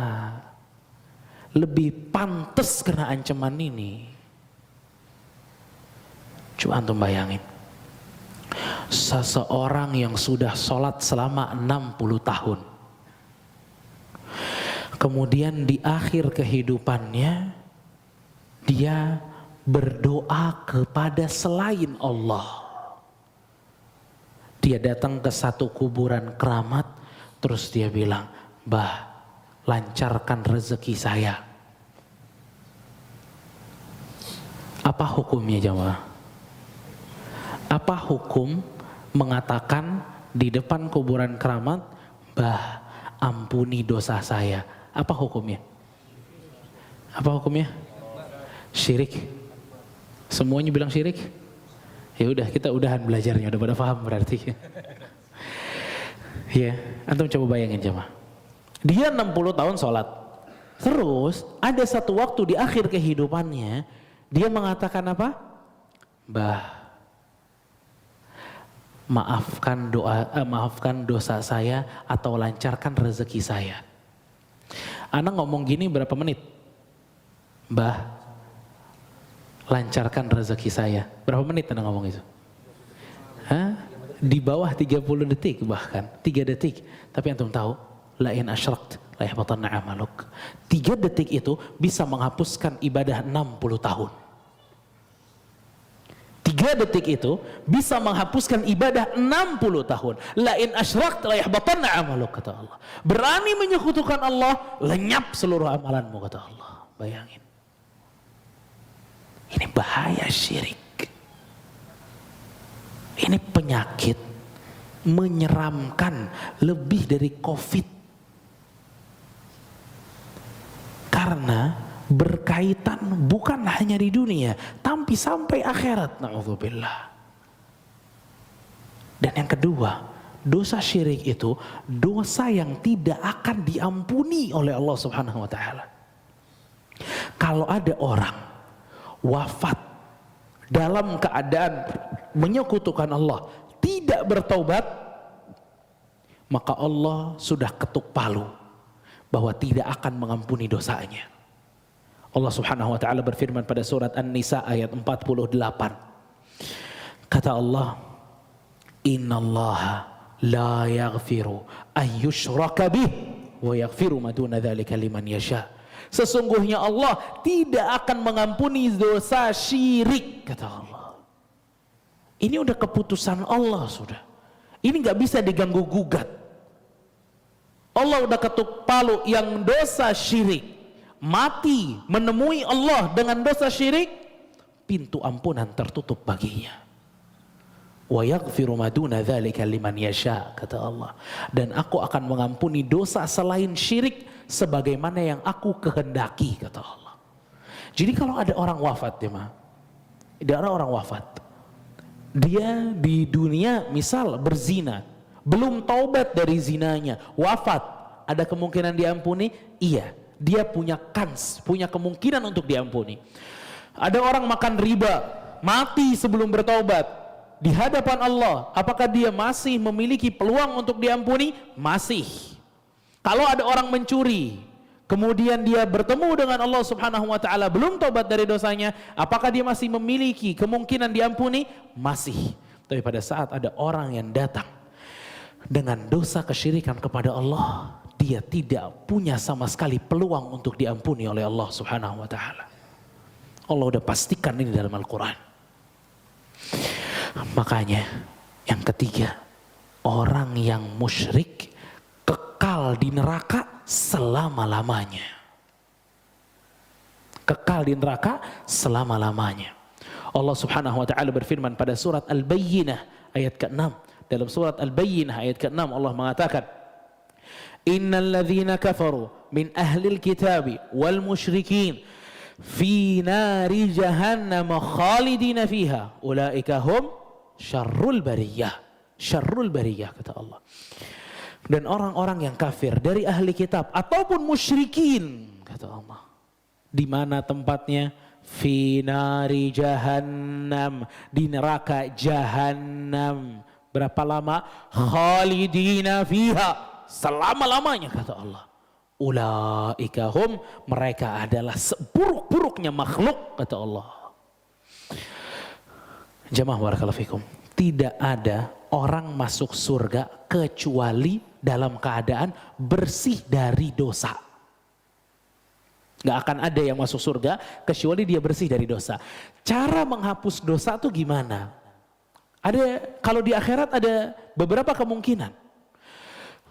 Lebih pantas kena ancaman ini. Coba antum bayangin, seseorang yang sudah sholat selama 60 tahun, kemudian di akhir kehidupannya dia berdoa kepada selain Allah. Dia datang ke satu kuburan keramat, terus dia bilang, "Bah, lancarkan rezeki saya." Apa hukumnya jemaah? Apa hukum mengatakan di depan kuburan keramat, "Bah, ampuni dosa saya"? Apa hukumnya? Apa hukumnya? Syirik. Semuanya bilang syirik? Ya udah, kita udahan belajarnya, udah pada paham berarti. Ya, antum coba bayangin jemaah. Dia 60 tahun sholat. Terus ada satu waktu di akhir kehidupannya dia mengatakan apa? Bah, maafkan dosa saya atau lancarkan rezeki saya. Anak ngomong gini berapa menit? Bah, lancarkan rezeki saya. Berapa menit Anda ngomong itu? Hah? Di bawah 30 detik bahkan. 3 detik. Tapi antum tahu, la in asyrakt la yahbatanna amaluk. 3 detik itu bisa menghapuskan ibadah 60 tahun. 3 detik itu bisa menghapuskan ibadah 60 tahun. La in asyrakt la yahbatanna amaluk, kata Allah. Berani menyekutukan Allah, lenyap seluruh amalanmu, kata Allah. Bayangin. Ini bahaya syirik. Ini penyakit menyeramkan lebih dari COVID. Karena berkaitan bukan hanya di dunia, tapi sampai akhirat. Na'udzubillah. Dan yang kedua, dosa syirik itu dosa yang tidak akan diampuni oleh Allah Subhanahu wa taala. Kalau ada orang wafat dalam keadaan menyekutukan Allah, tidak bertaubat, maka Allah sudah ketuk palu bahwa tidak akan mengampuni dosanya. Allah Subhanahu wa taala berfirman pada surat An-Nisa ayat 48. Kata Allah, Innallaha la yaghfiru ayyushraka bih wa yaghfiru ma duna dzalika liman yasha. Sesungguhnya Allah tidak akan mengampuni dosa syirik, kata Allah. Ini udah keputusan Allah sudah. Ini nggak bisa diganggu gugat. Allah udah ketuk palu, yang dosa syirik mati menemui Allah dengan dosa syirik, pintu ampunan tertutup baginya. Wa yaghfiru ma duna dzalika liman yasha, kata Allah. Dan aku akan mengampuni dosa selain syirik sebagaimana yang aku kehendaki, kata Allah. Jadi kalau ada orang wafat, ada orang wafat, dia di dunia misal berzina, belum taubat dari zinanya, wafat, ada kemungkinan diampuni? Iya, dia punya kans, punya kemungkinan untuk diampuni. Ada orang makan riba, mati sebelum bertaubat, di hadapan Allah, apakah dia masih memiliki peluang untuk diampuni? Masih. Kalau ada orang mencuri, kemudian dia bertemu dengan Allah Subhanahu wa taala, belum taubat dari dosanya, apakah dia masih memiliki kemungkinan diampuni? Masih. Tapi pada saat ada orang yang datang dengan dosa kesyirikan kepada Allah, dia tidak punya sama sekali peluang untuk diampuni oleh Allah Subhanahu wa taala. Allah udah pastikan ini dalam Al-Quran. Makanya yang ketiga, orang yang musyrik kekal di neraka selama-lamanya. Kekal di neraka selama-lamanya. Allah Subhanahu wa taala berfirman pada surat Al-Bayyinah ayat ke-6. Dalam surat Al-Bayyinah ayat ke-6 Allah mengatakan, Innal ladzina kafaru min ahlil kitabi wal musyrikin fi nari jahannam khalidina fiha ulaika hum syarrul bariyah. Syarrul bariyah, kata Allah. Dan orang-orang yang kafir dari ahli kitab ataupun musyrikin, kata Allah, di mana tempatnya? Fi nari jahannam, di neraka jahannam. Berapa lama? Khalidina fiha, selama-lamanya, kata Allah. Ulaika hum, mereka adalah seburuk-buruknya makhluk, kata Allah. Jamaah barakallahu fikum. Tidak ada orang masuk surga kecuali dalam keadaan bersih dari dosa. Gak akan ada yang masuk surga kecuali dia bersih dari dosa. Cara menghapus dosa itu gimana? Kalau di akhirat ada beberapa kemungkinan.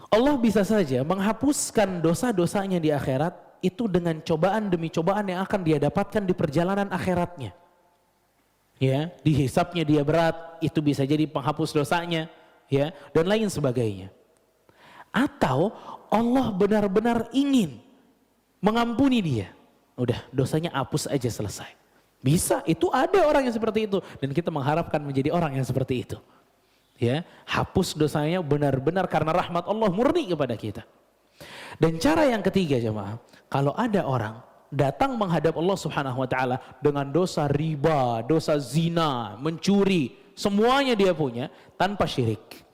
Allah bisa saja menghapuskan dosa-dosanya di akhirat itu dengan cobaan demi cobaan yang akan dia dapatkan di perjalanan akhiratnya. Ya, dihisapnya dia berat, itu bisa jadi penghapus dosanya, ya, dan lain sebagainya. Atau Allah benar-benar ingin mengampuni dia, udah dosanya hapus aja, selesai. Bisa, itu ada orang yang seperti itu, dan kita mengharapkan menjadi orang yang seperti itu. Ya, hapus dosanya benar-benar karena rahmat Allah murni kepada kita. Dan cara yang ketiga, jemaah, kalau ada orang datang menghadap Allah Subhanahu wa taala dengan dosa riba, dosa zina, mencuri, semuanya dia punya tanpa syirik.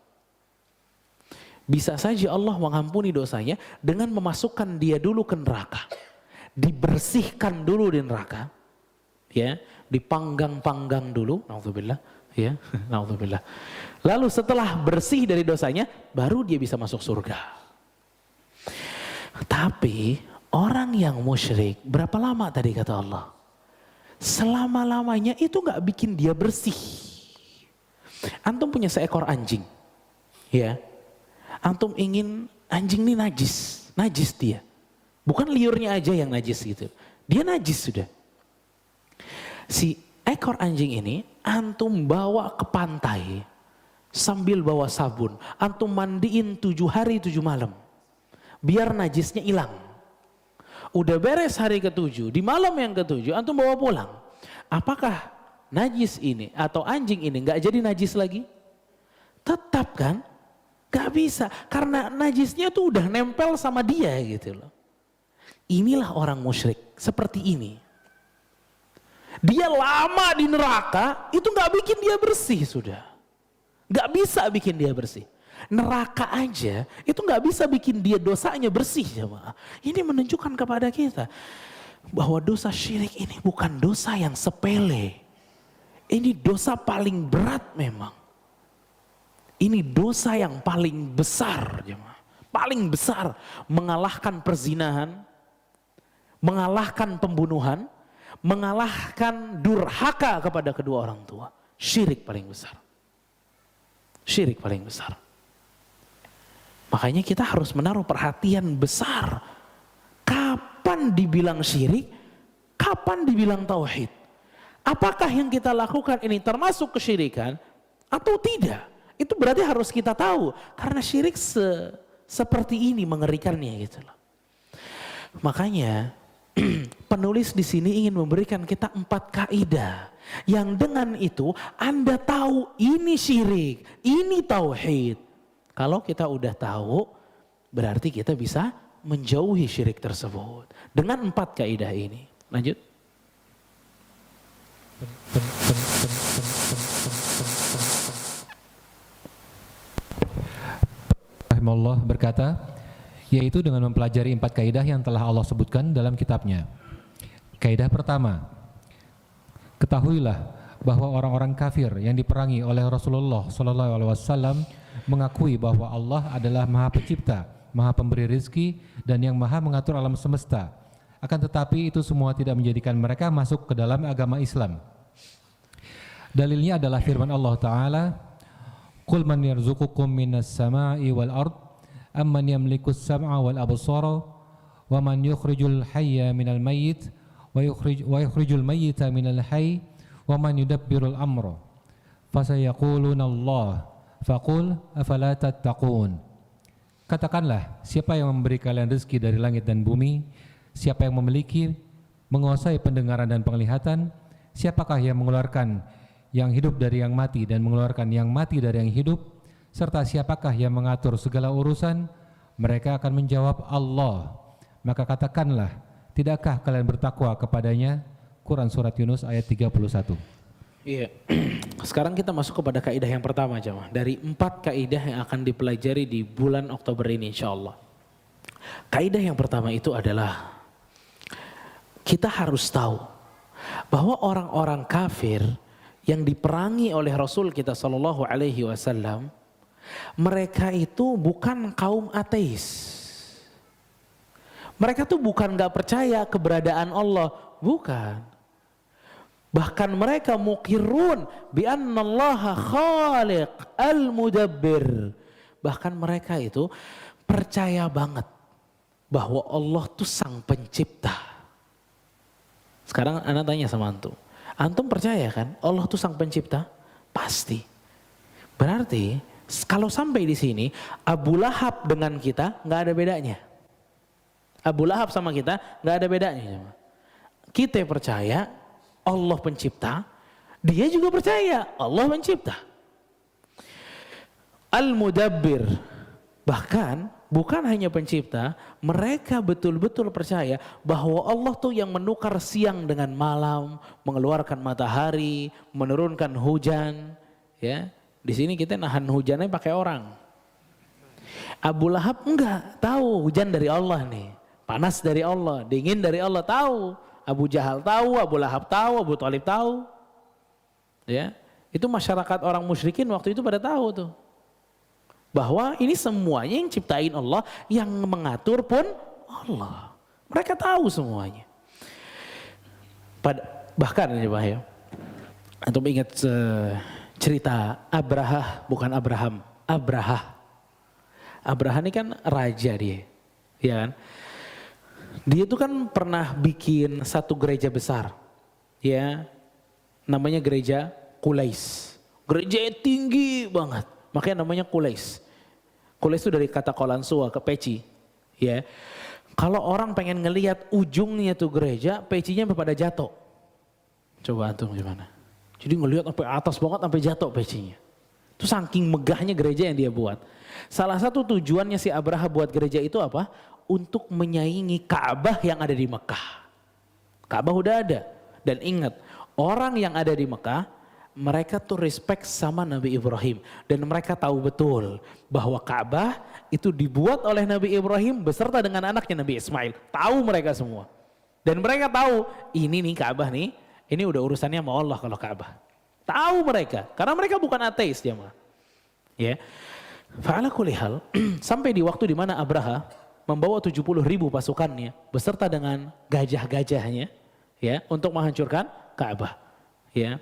Bisa saja Allah mengampuni dosanya dengan memasukkan dia dulu ke neraka. Dibersihkan dulu di neraka. Ya, dipanggang-panggang dulu, naudzubillah, ya, naudzubillah. Lalu setelah bersih dari dosanya, baru dia bisa masuk surga. Tapi orang yang musyrik, berapa lama tadi kata Allah? Selama-lamanya itu gak bikin dia bersih. Antum punya seekor anjing, ya. Antum ingin anjing ini najis dia. Bukan liurnya aja yang najis gitu. Dia najis sudah. Si ekor anjing ini antum bawa ke pantai sambil bawa sabun. Antum mandiin 7 hari 7 malam. Biar najisnya hilang. Udah beres hari ke-7, di malam yang ke-7 antum bawa pulang. Apakah najis ini atau anjing ini gak jadi najis lagi? Tetap kan? Gak bisa, karena najisnya tuh udah nempel sama dia gitu loh. Inilah orang musyrik, seperti ini. Dia lama di neraka, itu gak bikin dia bersih sudah. Gak bisa bikin dia bersih. Neraka aja, itu gak bisa bikin dia dosanya bersih. Jemaah. Ini menunjukkan kepada kita, bahwa dosa syirik ini bukan dosa yang sepele. Ini dosa paling berat memang. Ini dosa yang paling besar, jemaah. Paling besar, mengalahkan perzinahan, mengalahkan pembunuhan, mengalahkan durhaka kepada kedua orang tua. Syirik paling besar. Syirik paling besar. Makanya kita harus menaruh perhatian besar. Kapan dibilang syirik? Kapan dibilang tauhid? Apakah yang kita lakukan ini termasuk kesyirikan atau tidak? Itu berarti harus kita tahu. Karena syirik seperti ini mengerikannya gitu loh. Makanya penulis di sini ingin memberikan kita 4 kaidah yang dengan itu Anda tahu ini syirik, ini tauhid. Kalau kita udah tahu, berarti kita bisa menjauhi syirik tersebut dengan 4 kaidah ini. Lanjut. Rahimahullah berkata, yaitu dengan mempelajari 4 kaidah yang telah Allah sebutkan dalam kitabnya. Kaidah pertama, ketahuilah bahwa orang-orang kafir yang diperangi oleh Rasulullah SAW mengakui bahwa Allah adalah Maha Pencipta, Maha Pemberi rizki, dan yang Maha mengatur alam semesta. Akan tetapi itu semua tidak menjadikan mereka masuk ke dalam agama Islam. Dalilnya adalah firman Allah Ta'ala, Qul man yarzuqukum minas sama'i wal ard, amman yamlikus sam'a wal absara, wa man yukhrijul hayya minal mayyit, wa yukhrijul mayyita minal hayy, wa man yudabbirul amra. Fasayaquluna Allah, faqul afala tattaqun. Katakanlah, siapa yang memberi kalian rezeki dari langit dan bumi? Siapa yang memiliki, menguasai pendengaran dan penglihatan? Siapakah yang mengeluarkan yang hidup dari yang mati dan mengeluarkan yang mati dari yang hidup? Serta siapakah yang mengatur segala urusan? Mereka akan menjawab Allah. Maka katakanlah, tidakkah kalian bertakwa kepadanya? Quran Surat Yunus ayat 31. Iya. Sekarang kita masuk kepada kaidah yang pertama, jemaah. Dari 4 kaidah yang akan dipelajari di bulan Oktober ini insyaallah. Kaidah yang pertama itu adalah kita harus tahu bahwa orang-orang kafir yang diperangi oleh Rasul kita sallallahu alaihi wasallam, mereka itu bukan kaum ateis. Mereka tuh bukan gak percaya keberadaan Allah, bukan. Bahkan mereka muqirrun bi annallaha khaliq al-mudabbir. Bahkan mereka itu percaya banget bahwa Allah tuh sang pencipta. Sekarang anak tanya sama antum. Antum percaya kan Allah tuh sang pencipta? Pasti. Berarti kalau sampai di sini Abu Lahab dengan kita nggak ada bedanya. Abu Lahab sama kita nggak ada bedanya. Kita percaya Allah pencipta, dia juga percaya Allah pencipta. Al-Mudabbir, bahkan bukan hanya pencipta, mereka betul-betul percaya bahwa Allah tuh yang menukar siang dengan malam, mengeluarkan matahari, menurunkan hujan. Ya, di sini kita nahan hujannya pakai orang. Abu Lahab enggak tahu hujan dari Allah nih, panas dari Allah, dingin dari Allah, tahu. Abu Jahal tahu, Abu Lahab tahu, Abu Thalib tahu. Ya, itu masyarakat orang musyrikin waktu itu pada tahu tuh. Bahwa ini semuanya yang ciptain Allah, yang mengatur pun Allah. Mereka tahu semuanya. Bahkan ya Pak ya, antum ingat cerita Abraha, bukan Abraham, Abraha. Abraha ini kan raja dia, ya kan? Dia itu kan pernah bikin satu gereja besar, ya, namanya gereja Qulais. Gereja tinggi banget, makanya namanya Qulais. Qulais itu dari kata Qalansua ke peci, ya. Kalau orang pengen ngelihat ujungnya tuh gereja, pecinya sampai pada jatuh. Coba antum gimana? Jadi ngelihat sampai atas banget sampai jatuh pecinya. Itu saking megahnya gereja yang dia buat. Salah satu tujuannya si Abraha buat gereja itu apa? Untuk menyaingi Ka'bah yang ada di Mekah. Ka'bah udah ada. Dan ingat, orang yang ada di Mekah, mereka tuh respect sama Nabi Ibrahim. Dan mereka tahu betul bahwa Ka'bah itu dibuat oleh Nabi Ibrahim beserta dengan anaknya Nabi Ismail. Tahu mereka semua. Dan mereka tahu, ini nih Ka'bah nih, ini udah urusannya sama Allah kalau Ka'bah. Tahu mereka, karena mereka bukan ateis jemaah. Ya. Fa'ala kulli hal, sampai di waktu di mana Abraha membawa 70.000 pasukannya beserta dengan gajah-gajahnya, ya, untuk menghancurkan Ka'bah, ya.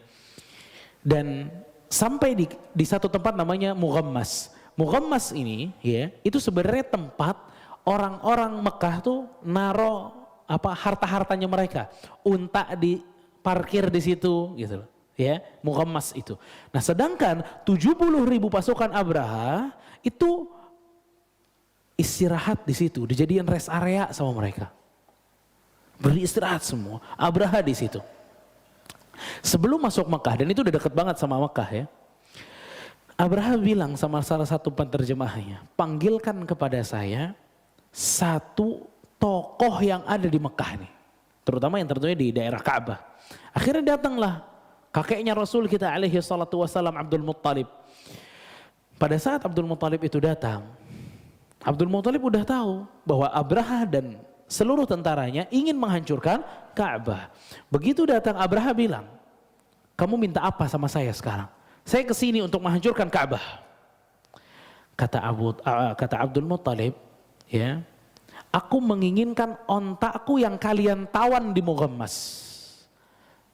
Dan sampai di satu tempat namanya Mughammas. Mughammas ini, ya, itu sebenarnya tempat orang-orang Mekah tuh naro harta-hartanya mereka, unta diparkir di situ, gitu loh. Ya, Mughammas itu. Nah, sedangkan 70.000 pasukan Abraha itu istirahat di situ, dijadiin rest area sama mereka. Beristirahat semua. Abraha di situ. Sebelum masuk Mekah, dan itu udah deket banget sama Mekah, ya. Abraha bilang sama salah satu penerjemahnya, panggilkan kepada saya satu tokoh yang ada di Mekah nih, terutama yang tentunya di daerah Ka'bah. Akhirnya datanglah kakeknya Rasul kita alaihi salatu wassalam, Abdul Muttalib. Pada saat Abdul Muttalib itu datang, Abdul Muttalib udah tahu bahwa Abraha dan seluruh tentaranya ingin menghancurkan Ka'bah. Begitu datang, Abraha bilang, kamu minta apa sama saya sekarang? Saya kesini untuk menghancurkan Ka'bah. Kata Abdul Muttalib, ya, aku menginginkan ontaku yang kalian tawan di Mughammas.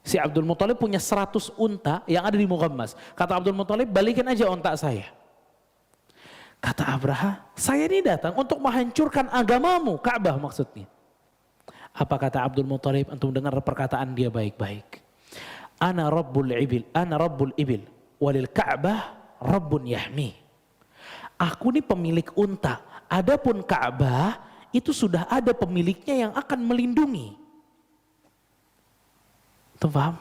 Si Abdul Muttalib punya 100 unta yang ada di Mughammas. Kata Abdul Muttalib, balikin aja onta saya. Kata Abraha, saya ini datang untuk menghancurkan agamamu, Ka'bah maksudnya. Apa kata Abdul Muttalib? Antum dengar perkataan dia baik-baik. Ana rabbul ibil, walil Ka'bah rabbun yahmi. Aku ini pemilik unta, adapun Ka'bah itu sudah ada pemiliknya yang akan melindungi. Tuh, paham?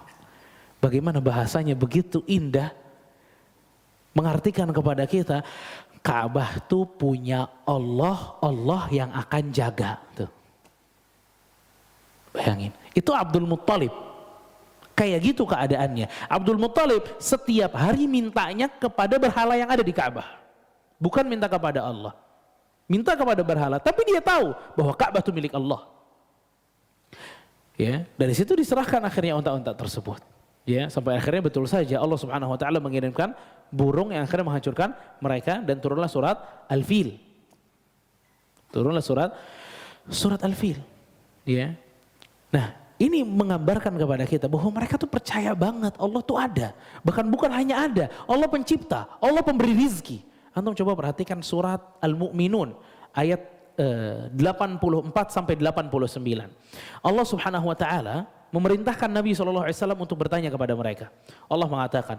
Bagaimana bahasanya begitu indah, mengartikan kepada kita Ka'bah tuh punya Allah yang akan jaga. Tuh. Bayangin, itu Abdul Muttalib. Kayak gitu keadaannya. Abdul Muttalib setiap hari mintanya kepada berhala yang ada di Ka'bah. Bukan minta kepada Allah. Minta kepada berhala, tapi dia tahu bahwa Ka'bah itu milik Allah. Ya, dari situ diserahkan akhirnya unta-unta tersebut. Ya, sampai akhirnya betul saja Allah Subhanahu wa taala mengirimkan burung yang akhirnya menghancurkan mereka, dan turunlah surat Al-Fil. Turunlah surat Al-Fil. Ya. Nah, ini menggambarkan kepada kita bahwa mereka tuh percaya banget Allah tuh ada. Bahkan bukan hanya ada, Allah pencipta, Allah pemberi rizki. Antum coba perhatikan surat Al-Mu'minun ayat 84 sampai 89. Allah Subhanahu wa taala memerintahkan Nabi SAW untuk bertanya kepada mereka. Allah mengatakan,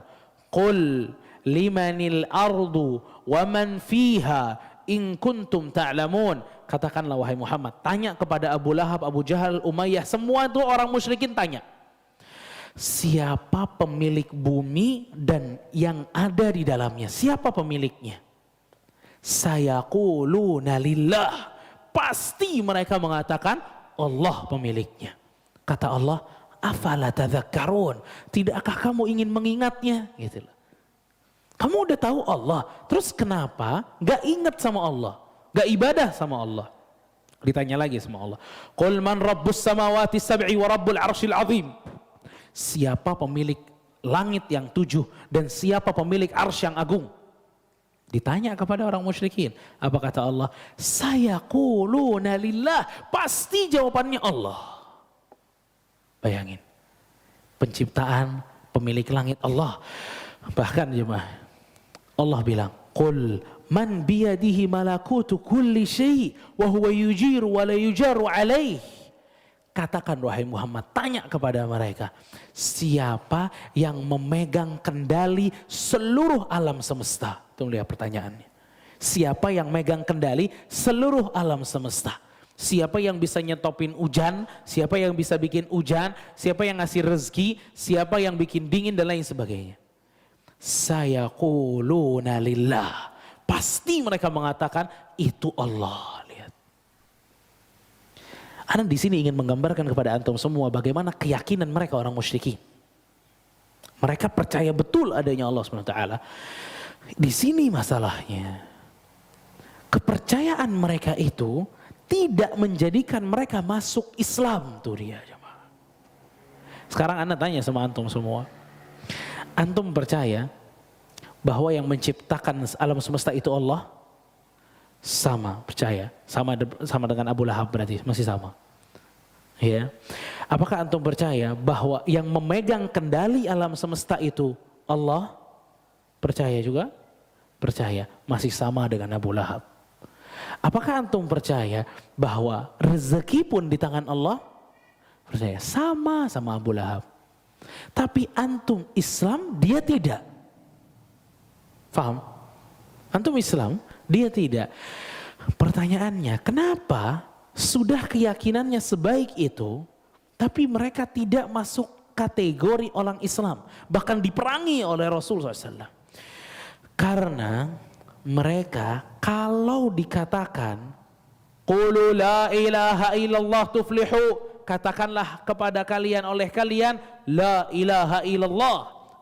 "Qul limanil ardu wa man fiha in kuntum ta'lamun." Katakanlah wahai Muhammad, tanya kepada Abu Lahab, Abu Jahal, Umayyah, semua itu orang musyrikin tanya. Siapa pemilik bumi dan yang ada di dalamnya? Siapa pemiliknya? Sayaquluna lillah. Pasti mereka mengatakan Allah pemiliknya. Kata Allah, afala tadhakkarun? Tidakkah kamu ingin mengingatnya? Gitu loh. Kamu udah tahu Allah, terus kenapa gak ingat sama Allah? Gak ibadah sama Allah? Ditanya lagi sama Allah. Qul man rabbus samawati sab'i wa rabbul arshil azim. Siapa pemilik langit yang 7 dan siapa pemilik arsy yang agung? Ditanya kepada orang musyrikin. Apa kata Allah? Sayaquluna lillah. Pasti jawabannya Allah. Bayangin. Penciptaan, pemilik langit Allah. Bahkan jemaah, Allah bilang, Qul man biyadihi malakutu kulli syai' wa huwa yujiru wa la yujaru alaih. Katakan wahai Muhammad, tanya kepada mereka, siapa yang memegang kendali seluruh alam semesta? Tunggu lihat pertanyaannya. Siapa yang megang kendali seluruh alam semesta? Siapa yang bisa nyetopin hujan? Siapa yang bisa bikin hujan? Siapa yang ngasih rezeki? Siapa yang bikin dingin dan lain sebagainya? Sayaquluna lillah. Pasti mereka mengatakan itu Allah. Lihat. Ana di sini ingin menggambarkan kepada antum semua bagaimana keyakinan mereka orang musyrikin. Mereka percaya betul adanya Allah SWT. Di sini masalahnya. Kepercayaan mereka itu tidak menjadikan mereka masuk Islam, tuh dia. Sekarang Anda tanya sama antum semua. Antum percaya bahwa yang menciptakan alam semesta itu Allah? Sama, percaya. Sama dengan Abu Lahab berarti, masih sama. Ya. Apakah antum percaya bahwa yang memegang kendali alam semesta itu Allah? Percaya juga? Percaya, masih sama dengan Abu Lahab. Apakah antum percaya bahwa rezeki pun di tangan Allah? Percaya, sama Abu Lahab. Tapi antum Islam, dia tidak. Faham? Antum Islam, dia tidak. Pertanyaannya, kenapa sudah keyakinannya sebaik itu, tapi mereka tidak masuk kategori orang Islam, bahkan diperangi oleh Rasulullah SAW? Karena mereka kalau dikatakan qulu la ilaha illallah tuflihu, katakanlah kepada kalian oleh kalian la ilaha illallah,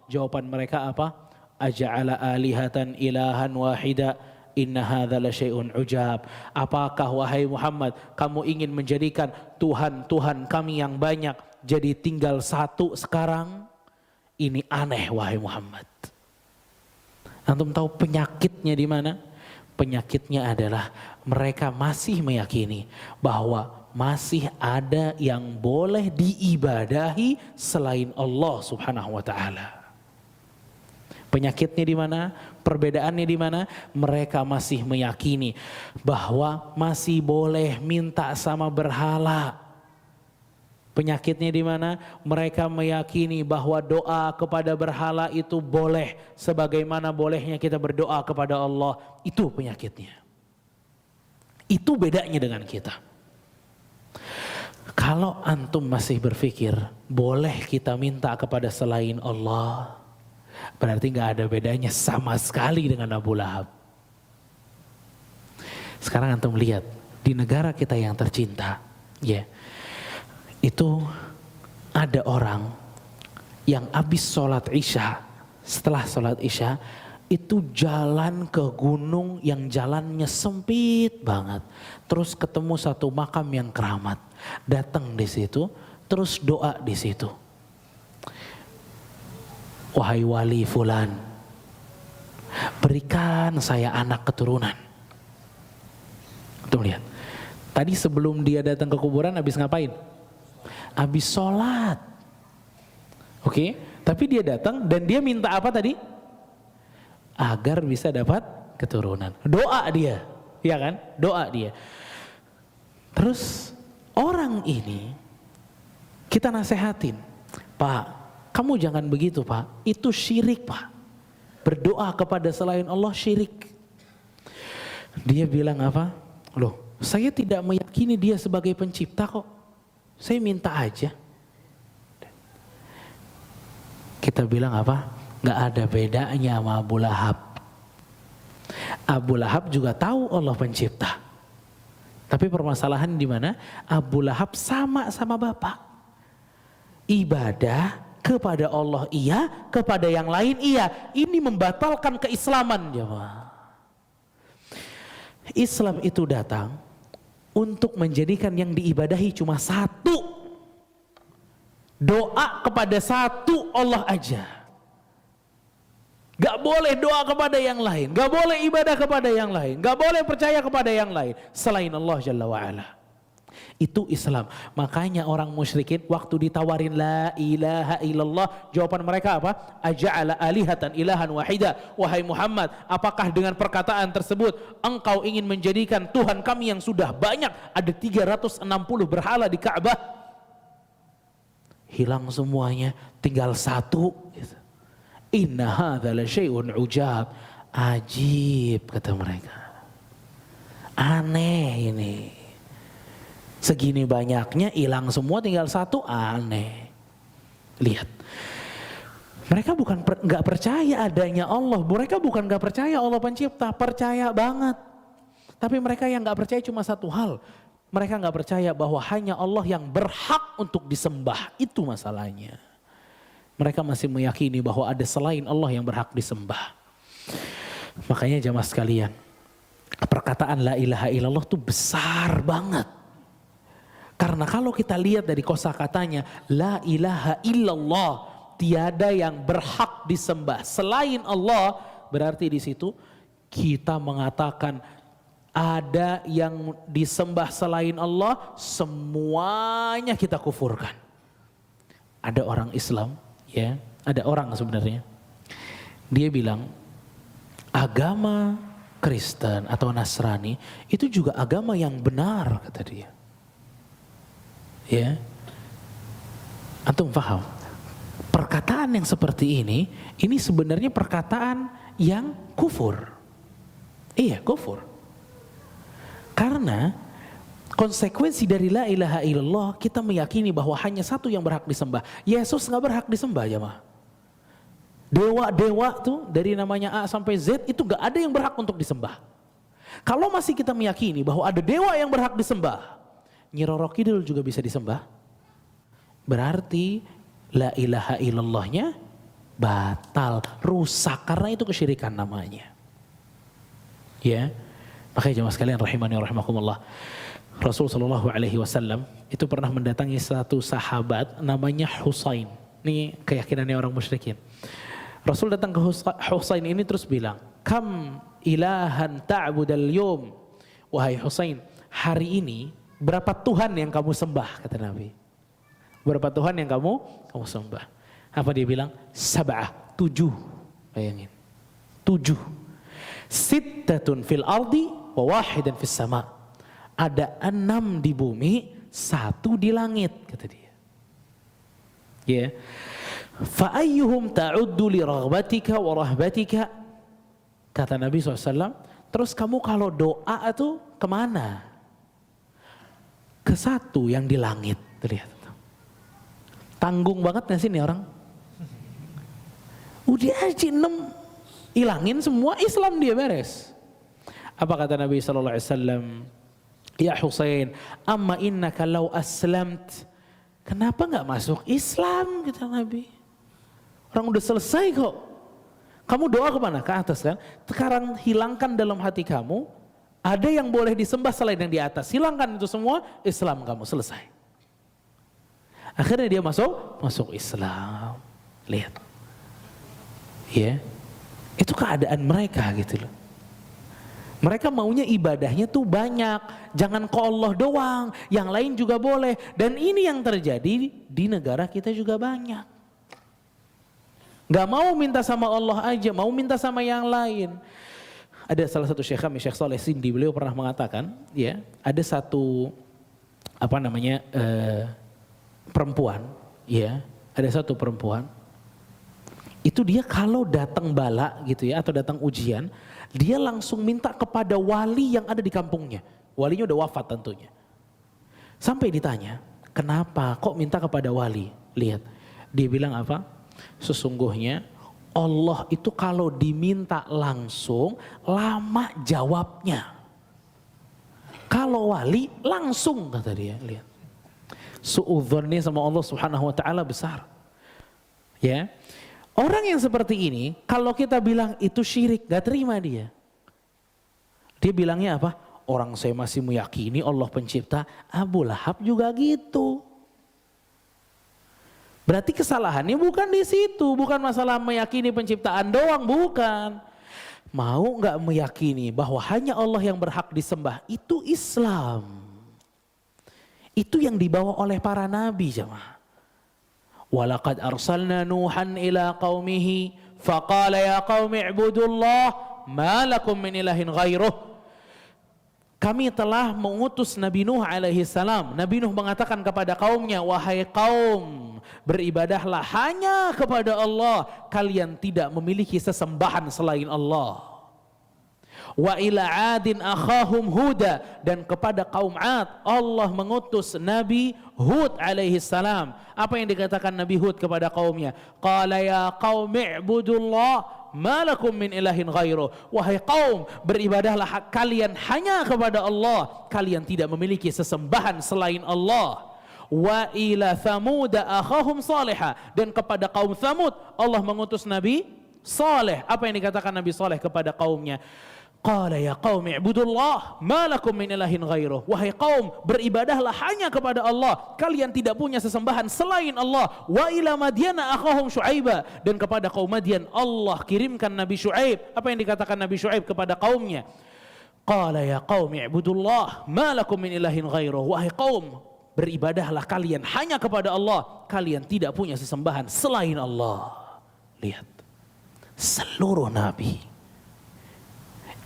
jawaban mereka apa? Aja'ala alihatan ilahan wahida inna hadza la syai'un ujab. Apakah wahai Muhammad kamu ingin menjadikan Tuhan kami yang banyak jadi tinggal satu sekarang? Ini aneh wahai Muhammad. Antum tahu penyakitnya di mana? Penyakitnya adalah mereka masih meyakini bahwa masih ada yang boleh diibadahi selain Allah Subhanahu wa taala. Penyakitnya di mana? Perbedaannya di mana? Mereka masih meyakini bahwa masih boleh minta sama berhala. Penyakitnya di mana? Mereka meyakini bahwa doa kepada berhala itu boleh sebagaimana bolehnya kita berdoa kepada Allah. Itu penyakitnya. Itu bedanya dengan kita. Kalau antum masih berpikir boleh kita minta kepada selain Allah, berarti gak ada bedanya sama sekali dengan Abu Lahab. Sekarang antum lihat di negara kita yang tercinta, ya, itu ada orang yang habis sholat isya, setelah sholat isya itu jalan ke gunung yang jalannya sempit banget, terus ketemu satu makam yang keramat, datang di situ, terus doa di situ. Wahai wali fulan, berikan saya anak keturunan. Tuh lihat, tadi sebelum dia datang ke kuburan habis ngapain? Habis sholat. Oke, tapi dia datang dan dia minta apa tadi? Agar bisa dapat keturunan. Doa dia, ya kan? Doa dia. Terus orang ini kita nasehatin, Pak, kamu jangan begitu Pak, itu syirik Pak. Berdoa kepada selain Allah syirik. Dia bilang apa? Loh, saya tidak meyakini dia sebagai pencipta kok. Saya minta aja. Kita bilang apa? Gak ada bedanya sama Abu Lahab. Abu Lahab juga tahu Allah pencipta. Tapi permasalahan di mana? Abu Lahab sama bapak. Ibadah kepada Allah iya, kepada yang lain iya. Ini membatalkan keislaman jemaah. Islam itu datang untuk menjadikan yang diibadahi cuma satu. Doa kepada satu Allah aja. Gak boleh doa kepada yang lain, gak boleh ibadah kepada yang lain, gak boleh percaya kepada yang lain selain Allah Jalla wa'ala. Itu Islam. Makanya orang musyrikin waktu ditawarin la ilaha illallah, jawaban mereka apa? Aja'ala alihatan ilahan wahida. Wahai Muhammad, apakah dengan perkataan tersebut engkau ingin menjadikan Tuhan kami yang sudah banyak, ada 360 berhala di Ka'bah, hilang semuanya, tinggal satu. Inna hadza la syai'un ujab. Ajib kata mereka. Aneh ini. Segini banyaknya hilang semua tinggal satu, aneh. Lihat. Mereka bukan nggak percaya adanya Allah. Mereka bukan nggak percaya Allah pencipta, percaya banget. Tapi mereka yang nggak percaya cuma satu hal. Mereka nggak percaya bahwa hanya Allah yang berhak untuk disembah. Itu masalahnya. Mereka masih meyakini bahwa ada selain Allah yang berhak disembah. Makanya jamaah sekalian, perkataan la ilaha illallah itu besar banget. Karena kalau kita lihat dari kosakatanya, la ilaha illallah, tiada yang berhak disembah selain Allah, berarti di situ kita mengatakan ada yang disembah selain Allah, semuanya kita kufurkan. Ada orang Islam, ya, ada orang sebenarnya, dia bilang agama Kristen atau Nasrani itu juga agama yang benar, kata dia. Ya, antum paham? Perkataan yang seperti ini sebenarnya perkataan yang kufur. Iya, kufur. Karena konsekuensi dari la ilaha illallah, kita meyakini bahwa hanya satu yang berhak disembah. Yesus nggak berhak disembah, jemaah. Dewa-dewa tuh dari namanya A sampai Z itu nggak ada yang berhak untuk disembah. Kalau masih kita meyakini bahwa ada dewa yang berhak disembah, Nyi Roro Kidul juga bisa disembah, berarti la ilaha illallahnya batal, rusak, karena itu kesyirikan namanya. Ya, makanya jemaah sekalian rahimani wa rahimakumullah, Rasul sallallahu alaihi wasallam itu pernah mendatangi satu sahabat namanya Husain. Ini keyakinannya orang musyrikin. Rasul datang ke Husain ini terus bilang, "Kam ilahan ta'budal yawm?" Wahai Husain, hari ini berapa Tuhan yang kamu sembah, kata Nabi. Berapa Tuhan yang kamu sembah? Apa dia bilang? 7. Bayangin. 7. Sittatun fil ardi wa wahidan fis sama. Ada 6 di bumi, 1 di langit, kata dia. Ya. Fa ayyuhum ta'uddu li raghbatika wa rahbatika. Kata Nabi SAW, terus kamu kalau doa itu kemana? Ke 1 yang di langit. Terlihat. Tanggung banget gak sih ini orang? Udah aja 6, hilangin semua, Islam dia beres. Apa kata Nabi SAW? Ya Husain, amma innaka law aslamt. Kenapa gak masuk Islam, kata Nabi. Orang udah selesai kok. Kamu doa kemana? Ke atas kan? Sekarang hilangkan dalam hati kamu, ada yang boleh disembah selain yang di atas. Hilangkan itu semua, Islam kamu selesai. Akhirnya dia masuk Islam. Lihat. Ya. Itu keadaan mereka gitu loh. Mereka maunya ibadahnya tuh banyak. Jangan ke Allah doang, yang lain juga boleh. Dan ini yang terjadi di negara kita juga banyak. Gak mau minta sama Allah aja, mau minta sama yang lain. Ada salah satu syekh kami, Syekh Saleh Sindi, beliau pernah mengatakan, ya, ada satu perempuan, ya, ada satu perempuan, itu dia kalau datang bala gitu ya, atau datang ujian, dia langsung minta kepada wali yang ada di kampungnya. Walinya udah wafat tentunya. Sampai ditanya, kenapa kok minta kepada wali? Lihat, dia bilang apa? Sesungguhnya Allah itu kalau diminta langsung, lama jawabnya. Kalau wali langsung, kata dia, lihat. Su'udzonni sama Allah Subhanahu wa taala besar. Ya. Orang yang seperti ini, kalau kita bilang itu syirik, gak terima dia. Dia bilangnya apa? Orang saya masih meyakini Allah pencipta. Abu Lahab juga gitu. Berarti kesalahannya bukan di situ, bukan masalah meyakini penciptaan doang, bukan. Mau gak meyakini bahwa hanya Allah yang berhak disembah, itu Islam. Itu yang dibawa oleh para nabi, jemaah. Walaqad arsalna Nuhan ila qaumihi faqala ya qaumi ibudullah ma lakum min ilahin ghairuh. Kami telah mengutus Nabi Nuh alaihi salam. Nabi Nuh mengatakan kepada kaumnya, wahai kaum, beribadahlah hanya kepada Allah. Kalian tidak memiliki sesembahan selain Allah. Wa ila adin akhahum huda, dan kepada kaum Ad Allah mengutus Nabi Hud alaihi salam. Apa yang dikatakan Nabi Hud kepada kaumnya? Qala ya qaumi ibudullah ma lakum min ilahin ghairuh. Wahai kaum, beribadahlah kalian hanya kepada Allah. Kalian tidak memiliki sesembahan selain Allah. Wa ila thamud akhahum salihah, dan kepada kaum Thamud Allah mengutus Nabi Saleh. Apa yang dikatakan Nabi Saleh kepada kaumnya? Qala ya qaumi ibudullah ma lakum min ilahin ghairuh. Wahai kaum, beribadahlah hanya kepada Allah. Kalian tidak punya sesembahan selain Allah. Wa ila Madyana akhahum Syuaiba. Dan kepada kaum Madian Allah kirimkan Nabi Syuaib. Apa yang dikatakan Nabi Syuaib kepada kaumnya? Qala ya qaumi ibudullah ma lakum min ilahin ghairuh. Wahai kaum, beribadahlah kalian hanya kepada Allah. Kalian tidak punya sesembahan selain Allah. Lihat, seluruh nabi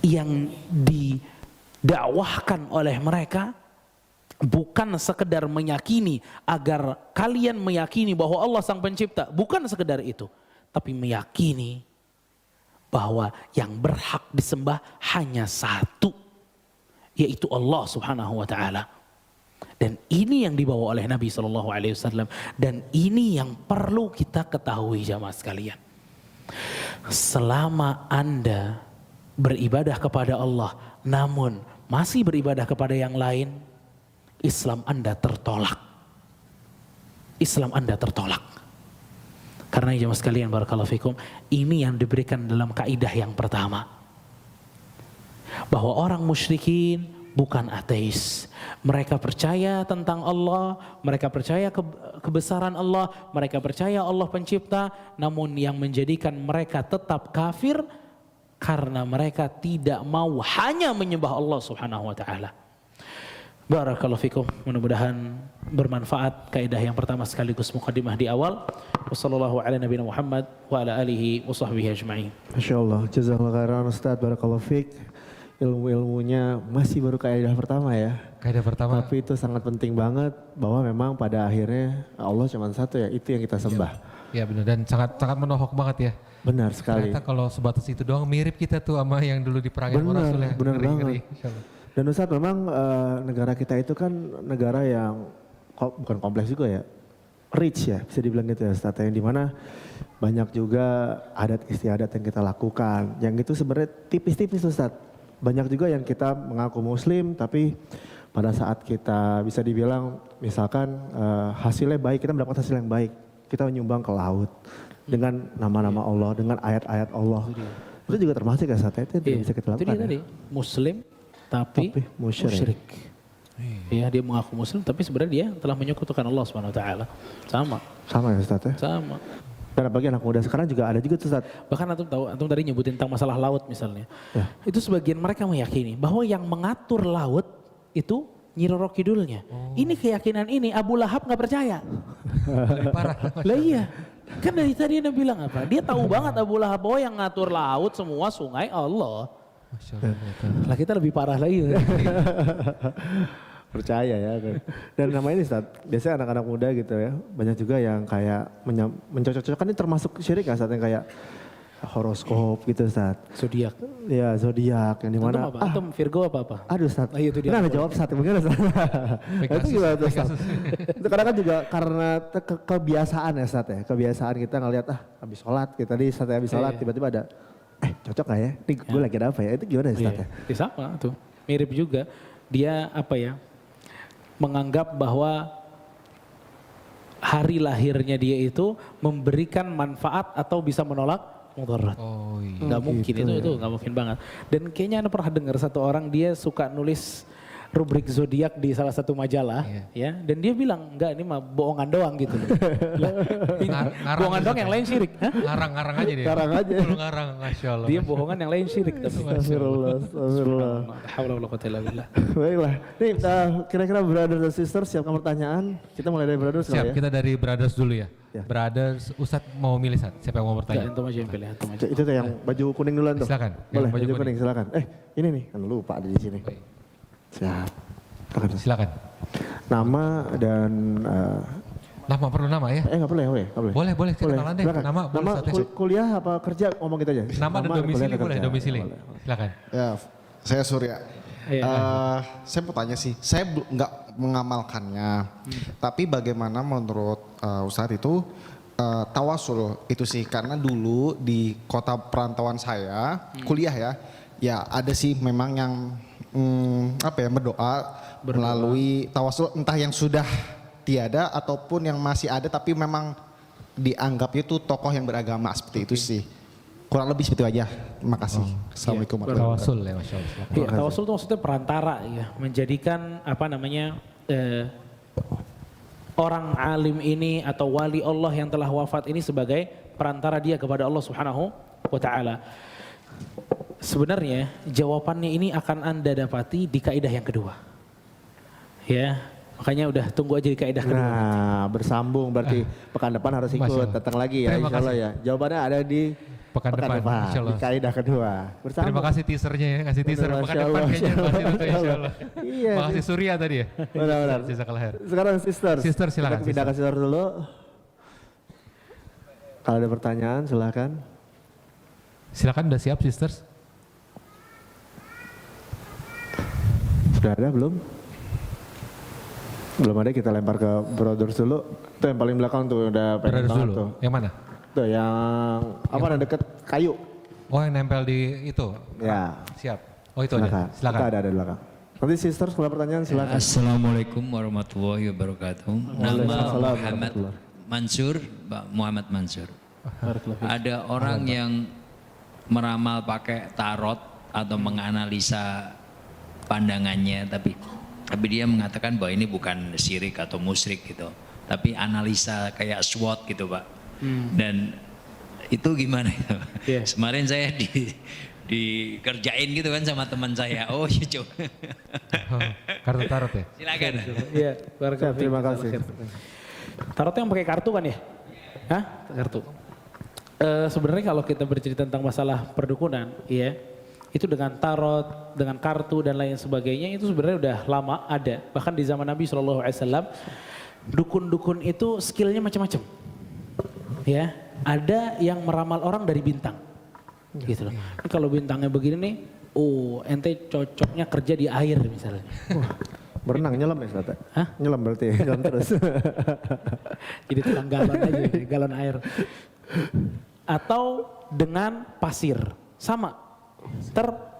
yang didakwahkan oleh mereka bukan sekedar meyakini agar kalian meyakini bahwa Allah sang pencipta, bukan sekedar itu, tapi meyakini bahwa yang berhak disembah hanya satu, yaitu Allah Subhanahu wa taala. Dan ini yang dibawa oleh Nabi SAW, dan ini yang perlu kita ketahui jamaah sekalian. Selama Anda beribadah kepada Allah namun masih beribadah kepada yang lain, Islam Anda tertolak. Islam Anda tertolak. Karena jemaah sekalian barakallahu fikum, ini yang diberikan dalam kaidah yang pertama, bahwa orang musyrikin bukan ateis. Mereka percaya tentang Allah, mereka percaya kebesaran Allah, mereka percaya Allah pencipta, namun yang menjadikan mereka tetap kafir karena mereka tidak mau hanya menyembah Allah Subhanahu wa taala. Barakallahu fikum, mudah-mudahan bermanfaat kaidah yang pertama sekaligus mukadimah di awal. Wassallallahu ala nabiyina Muhammad wa ala alihi wa sahbihi ajma'in. Masyaallah, jazakallahu khairan Ustaz, barakallahu fik. Ilmu-ilmunya masih baru kaidah pertama ya. Kaidah pertama. Tapi itu sangat penting banget bahwa memang pada akhirnya Allah cuma satu ya, itu yang kita sembah. Ya benar, dan sangat menohok banget ya. Benar sekali. Ternyata kalau sebatas itu doang mirip kita tuh sama yang dulu diperangin Rasul ya. Benar banget. Dan Ustaz memang negara kita itu kan negara yang bukan kompleks juga ya, rich ya, bisa dibilang gitu ya Ustaz, yang dimana banyak juga adat istiadat yang kita lakukan, yang itu sebenarnya tipis-tipis Ustaz. Banyak juga yang kita mengaku muslim tapi pada saat kita bisa dibilang misalkan hasilnya baik, kita mendapat hasil yang baik, kita menyumbang ke laut dengan nama-nama Allah, dengan ayat-ayat Allah. Itu juga termasuk ya Ustaz, itu tidak bisa kita lakukan. Itu dia tadi, muslim tapi musyrik. Ya, dia mengaku muslim tapi sebenarnya dia telah menyekutukan Allah Subhanahu wa taala. Sama ya Ustaz ya? Sama. Dan apalagi anak muda sekarang juga ada juga tuh Ustaz. Bahkan antum tadi nyebutin tentang masalah laut misalnya. Ya. Itu sebagian mereka meyakini bahwa yang mengatur laut itu Nyi Roro Kidulnya. Ini keyakinan ini Abu Lahab nggak percaya. Lebih parah. Lah iya. Kan dari tadi dia bilang apa? Dia tahu banget Abu Lahab bahwa yang ngatur laut semua sungai Allah. Masya Allah. Lah kita lebih parah lagi. Percaya ya. Dan nama ini Ustaz, biasanya anak-anak muda gitu ya, banyak juga yang kayak mencocok-cocokkan, ini termasuk syirik ya Ustaz, yang kayak horoskop gitu Ustaz. Zodiak. Ya zodiak yang dimana. Antum Virgo apa? Aduh Ustaz, itu dia. Nah jawab Ustaz, gimana Ustaz? Itu gimana tuh Ustaz? Itu kadang kan juga karena kebiasaan ya Ustaz ya, kebiasaan kita ngelihat habis sholat, kita tadi Ustaz habis sholat tiba-tiba ada, cocok gak ya? Ini gue lagi ada apa ya? Itu gimana Ustaz ya? Sama tuh, mirip juga. Dia apa ya, menganggap bahwa hari lahirnya dia itu memberikan manfaat atau bisa menolak mudarat. Oh iya. Gak mungkin gitu, itu gak mungkin banget. Dan kayaknya Anda pernah dengar satu orang dia suka nulis rubrik zodiak di salah satu majalah, ya, dan dia bilang enggak, ini mah bohongan doang gitu. Bohongan doang, yang lain syirik. Ngarang aja dia. Ngarang aja. Ngarang, Masya Allah. Dia bohongan yang lain syirik. Astagfirullah. Baiklah, nih kira-kira brothers dan sisters siapkan pertanyaan. Kita mulai dari brothers Siap, ya. kita dari brothers dulu ya. Ya. Brothers, Ustadz mau milih Ustadz, siapa yang mau bertanya? Antum aja yang pilih, antum aja. Itu tuh yang baju kuning duluan tuh. Silakan. Boleh, Yang baju kuning silakan. Ini nih, kan lupa ada di sini. Siap. Silakan. Nama dan Nama perlu nama ya? nggak boleh. Boleh, kenalan deh. Silakan. Nama boleh Ustadz ya? Kuliah apa kerja, ngomong gitu aja. Nama dan domisili boleh, kerja. domisili. Silakan. Ya, saya Surya. Iya. Saya mau tanya sih, saya nggak mengamalkannya, tapi bagaimana menurut Ustadz itu tawasul itu sih, karena dulu di kota perantauan saya kuliah ya ada sih memang yang berdoa melalui tawasul, entah yang sudah tiada ataupun yang masih ada tapi memang dianggap itu tokoh yang beragama seperti itu sih. Kurang lebih seperti itu aja. Makasih. Assalamualaikum warahmatullahi wabarakatuh. Tawasul ya, Masya Allah. Silakan. Iya, tawasul itu maksudnya perantara ya, menjadikan apa namanya orang alim ini atau wali Allah yang telah wafat ini sebagai perantara dia kepada Allah Subhanahu wa taala. Sebenarnya jawabannya ini akan Anda dapati di kaidah yang kedua. Ya, makanya udah tunggu aja di kaidah kedua. Nah, bersambung berarti pekan depan harus Masya ikut, Allah. datang lagi ya Terima insyaallah kasih. ya. Jawabannya ada di Pekan depan, Insya Allah. di kaidah kedua. Bersambung. Terima kasih teasernya ya, kasih teaser Masya pekan Allah, depan kayaknya Masya pasti Allah, itu insya Allah. Iya. Makasih Surya tadi ya. Benar-benar. Jazakallah khair. Sekarang sisters. Sister, silakan, Kita pindah ke sister dulu. Kalau ada pertanyaan silakan. Silakan, udah siap sisters? Sudah ada belum? Belum ada, kita lempar ke brothers dulu. Tuh yang paling belakang tuh udah pengen Brothers banget dulu. tuh. Yang mana? Tuh yang apa yang deket kayu. Oh, yang nempel di itu. Ya. Siap. Oh, itu Silakan. aja. Silakan. Kita ada di belakang. Nanti sisters kalau pertanyaan silakan. Assalamualaikum warahmatullahi wabarakatuh. Nama Waalaikumsalam Muhammad warahmatullahi. Mansur, Pak Muhammad Mansur. Ada orang yang meramal pakai tarot atau menganalisa pandangannya, tapi dia mengatakan bahwa ini bukan syirik atau musyrik gitu, tapi analisa kayak SWOT gitu Pak. Dan itu gimana ya? Iya. Kemarin saya dikerjain gitu kan sama teman saya. Oh iya coba. Kartu tarot ya? Silakan. Iya, Siap, terima kasih. Tarot yang pakai kartu kan ya? Hah? Kartu. Sebenarnya kalau kita bercerita tentang masalah perdukunan, ya, itu dengan tarot, dengan kartu dan lain sebagainya itu sebenarnya udah lama ada. Bahkan di zaman Nabi SAW, dukun-dukun itu skillnya macam-macam. Ya, ada yang meramal orang dari bintang. Gitu loh. Ini kalau bintangnya begini nih, oh ente cocoknya kerja di air misalnya. Berenang nyelam ya Ustaz? Hah? Nyelam berarti ya, nyelam terus. Jadi tukang galon aja, galon air. Atau dengan pasir, sama.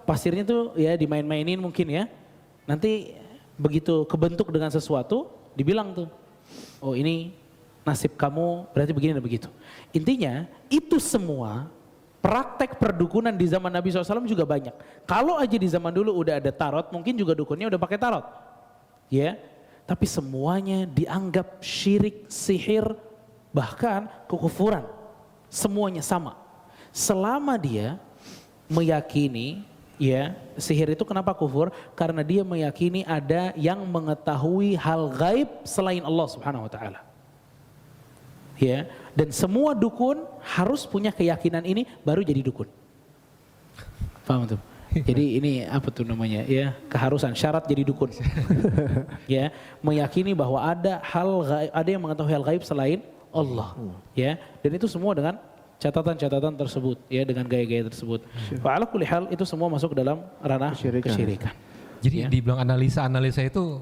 Pasirnya tuh ya dimain-mainin mungkin ya. Nanti begitu kebentuk dengan sesuatu, dibilang tuh, oh ini nasib kamu berarti begini dan begitu. Intinya itu semua praktek perdukunan di zaman Nabi SAW juga banyak. Kalau aja di zaman dulu udah ada tarot, mungkin juga dukunnya udah pakai tarot. Ya, tapi semuanya dianggap syirik, sihir, bahkan kekufuran. Semuanya sama. Selama dia meyakini, ya, sihir itu kenapa kufur? Karena dia meyakini ada yang mengetahui hal gaib selain Allah Subhanahu wa taala. Ya, dan semua dukun harus punya keyakinan ini baru jadi dukun. Paham tuh? Jadi ini apa tuh namanya ya, keharusan syarat jadi dukun. Ya, meyakini bahwa ada hal gaib, ada yang mengetahui hal gaib selain Allah. Ya, dan itu semua dengan catatan-catatan tersebut, ya, dengan gaya-gaya tersebut. Wa ala kulli hal itu semua masuk dalam ranah kesyirikan. Jadi dibilang analisa itu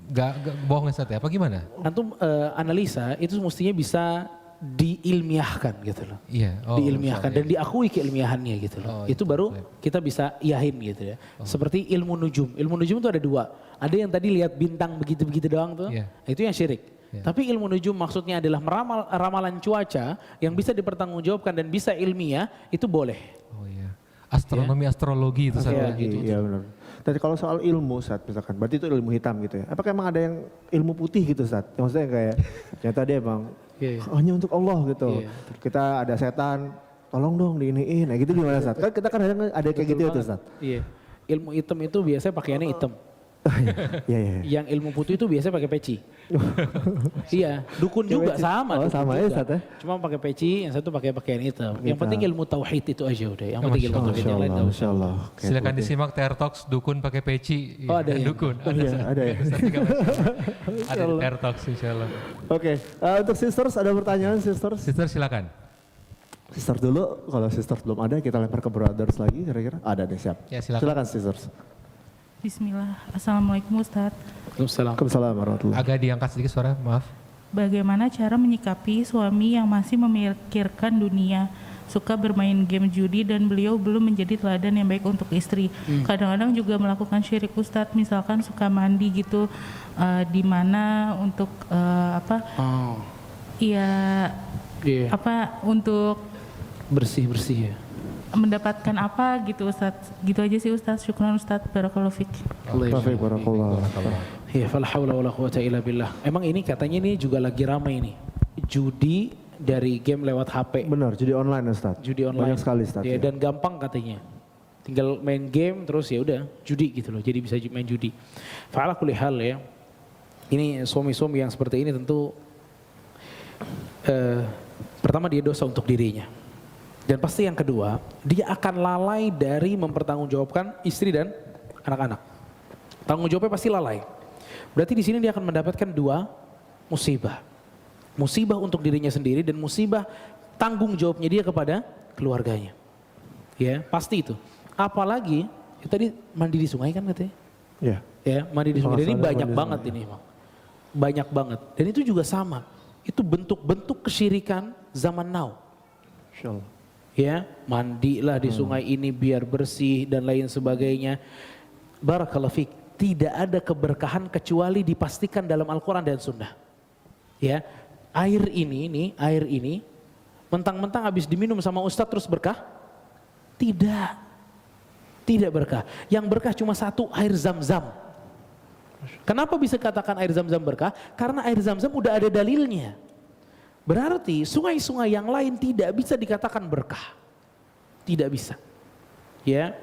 gak bohong Ustaz ya? Apa gimana? Antum analisa itu mestinya bisa diilmiahkan gitu loh. Iya. Diilmiahkan dan diakui keilmiahannya gitu loh. Oh, itu baru kita bisa yahin gitu ya. Seperti ilmu nujum. Ilmu nujum itu ada dua. Ada yang tadi lihat bintang begitu-begitu doang tuh. Iya. Itu yang syirik. Tapi ilmu nujum maksudnya adalah ramalan cuaca yang bisa dipertanggungjawabkan dan bisa ilmiah, itu boleh. Oh iya. Astronomi, astrologi itu Ustaz. Iya benar. Tapi kalau soal ilmu Ustaz misalkan, berarti itu ilmu hitam gitu ya. Apakah emang ada yang ilmu putih gitu Ustaz? Maksudnya kayak ternyata dia emang hanya untuk Allah gitu. Kita ada setan, tolong dong diiniin. Nah gitu gimana Ustaz? Kan kita kan ada kayak gitu ya Ustaz. Iya. Ilmu hitam itu biasanya pakaiannya hitam. Iya. Yang ilmu putih itu biasanya pakai peci. Iya, dukun juga sama. Oh dukun sama juga. ya Ustaz ya? Cuma pakai peci, yang satu pakai pakaian hitam. Yang penting ilmu tauhid itu aja udah. Yang penting ilmu tauhid yang lain tahu. Masya Allah. Silakan disimak TR Talks dukun pakai peci. Oh, ada ya? Dukun. Iya, ada ya. Ada di TR Talks insyaallah. Oke, untuk sisters ada pertanyaan sisters? Sister silakan. Sister dulu, kalau sisters belum ada kita lempar ke brothers lagi kira-kira. Ada deh siap. Ya, silakan. Silakan sisters. Bismillah. Assalamualaikum Ustadz. Waalaikumsalam warahmatullahi. Agak diangkat sedikit suara, maaf. Bagaimana cara menyikapi suami yang masih memikirkan dunia, suka bermain game judi dan beliau belum menjadi teladan yang baik untuk istri. Kadang-kadang juga melakukan syirik Ustadz, misalkan suka mandi gitu, di mana untuk Iya. untuk bersih-bersih ya. mendapatkan apa gitu Ustadz. Gitu aja sih Ustadz. Syukran Ustadz. Barakallahu fiik. Taufik barakallah. Ya, fala haula wala quwata illa billah. Emang ini katanya ini juga lagi ramai ini. Judi dari game lewat HP. Benar, judi online Ustaz. Judi online. Banyak sekali Ustaz. Ya, dan gampang katanya. Tinggal main game terus ya udah judi gitu loh. Jadi bisa main judi. Fa'ala kulli hal ya. Ini suami-suami yang seperti ini tentu pertama dia dosa untuk dirinya. Dan pasti yang kedua, dia akan lalai dari mempertanggungjawabkan istri dan anak-anak. Tanggung jawabnya pasti lalai. Berarti di sini dia akan mendapatkan dua musibah. Musibah untuk dirinya sendiri dan musibah tanggung jawabnya dia kepada keluarganya. Ya, pasti itu. Apalagi tadi mandi di sungai kan katanya. Iya. Ya, mandi di sungai. Dan ini Masalah banyak mandi di banget sungai. ini, Bang. Banyak banget. Dan itu juga sama. Itu bentuk-bentuk kesyirikan zaman now. Insyaallah. Ya, mandilah di sungai ini biar bersih dan lain sebagainya. Barakallahu fiik. Tidak ada keberkahan kecuali dipastikan dalam Al-Quran dan Sunnah. Ya, air ini, mentang-mentang habis diminum sama Ustadz terus berkah? Tidak, tidak berkah. Yang berkah cuma satu, air Zam-Zam. Kenapa bisa katakan air Zam-Zam berkah? Karena air Zam-Zam udah ada dalilnya. Berarti sungai-sungai yang lain tidak bisa dikatakan berkah. Tidak bisa. Ya.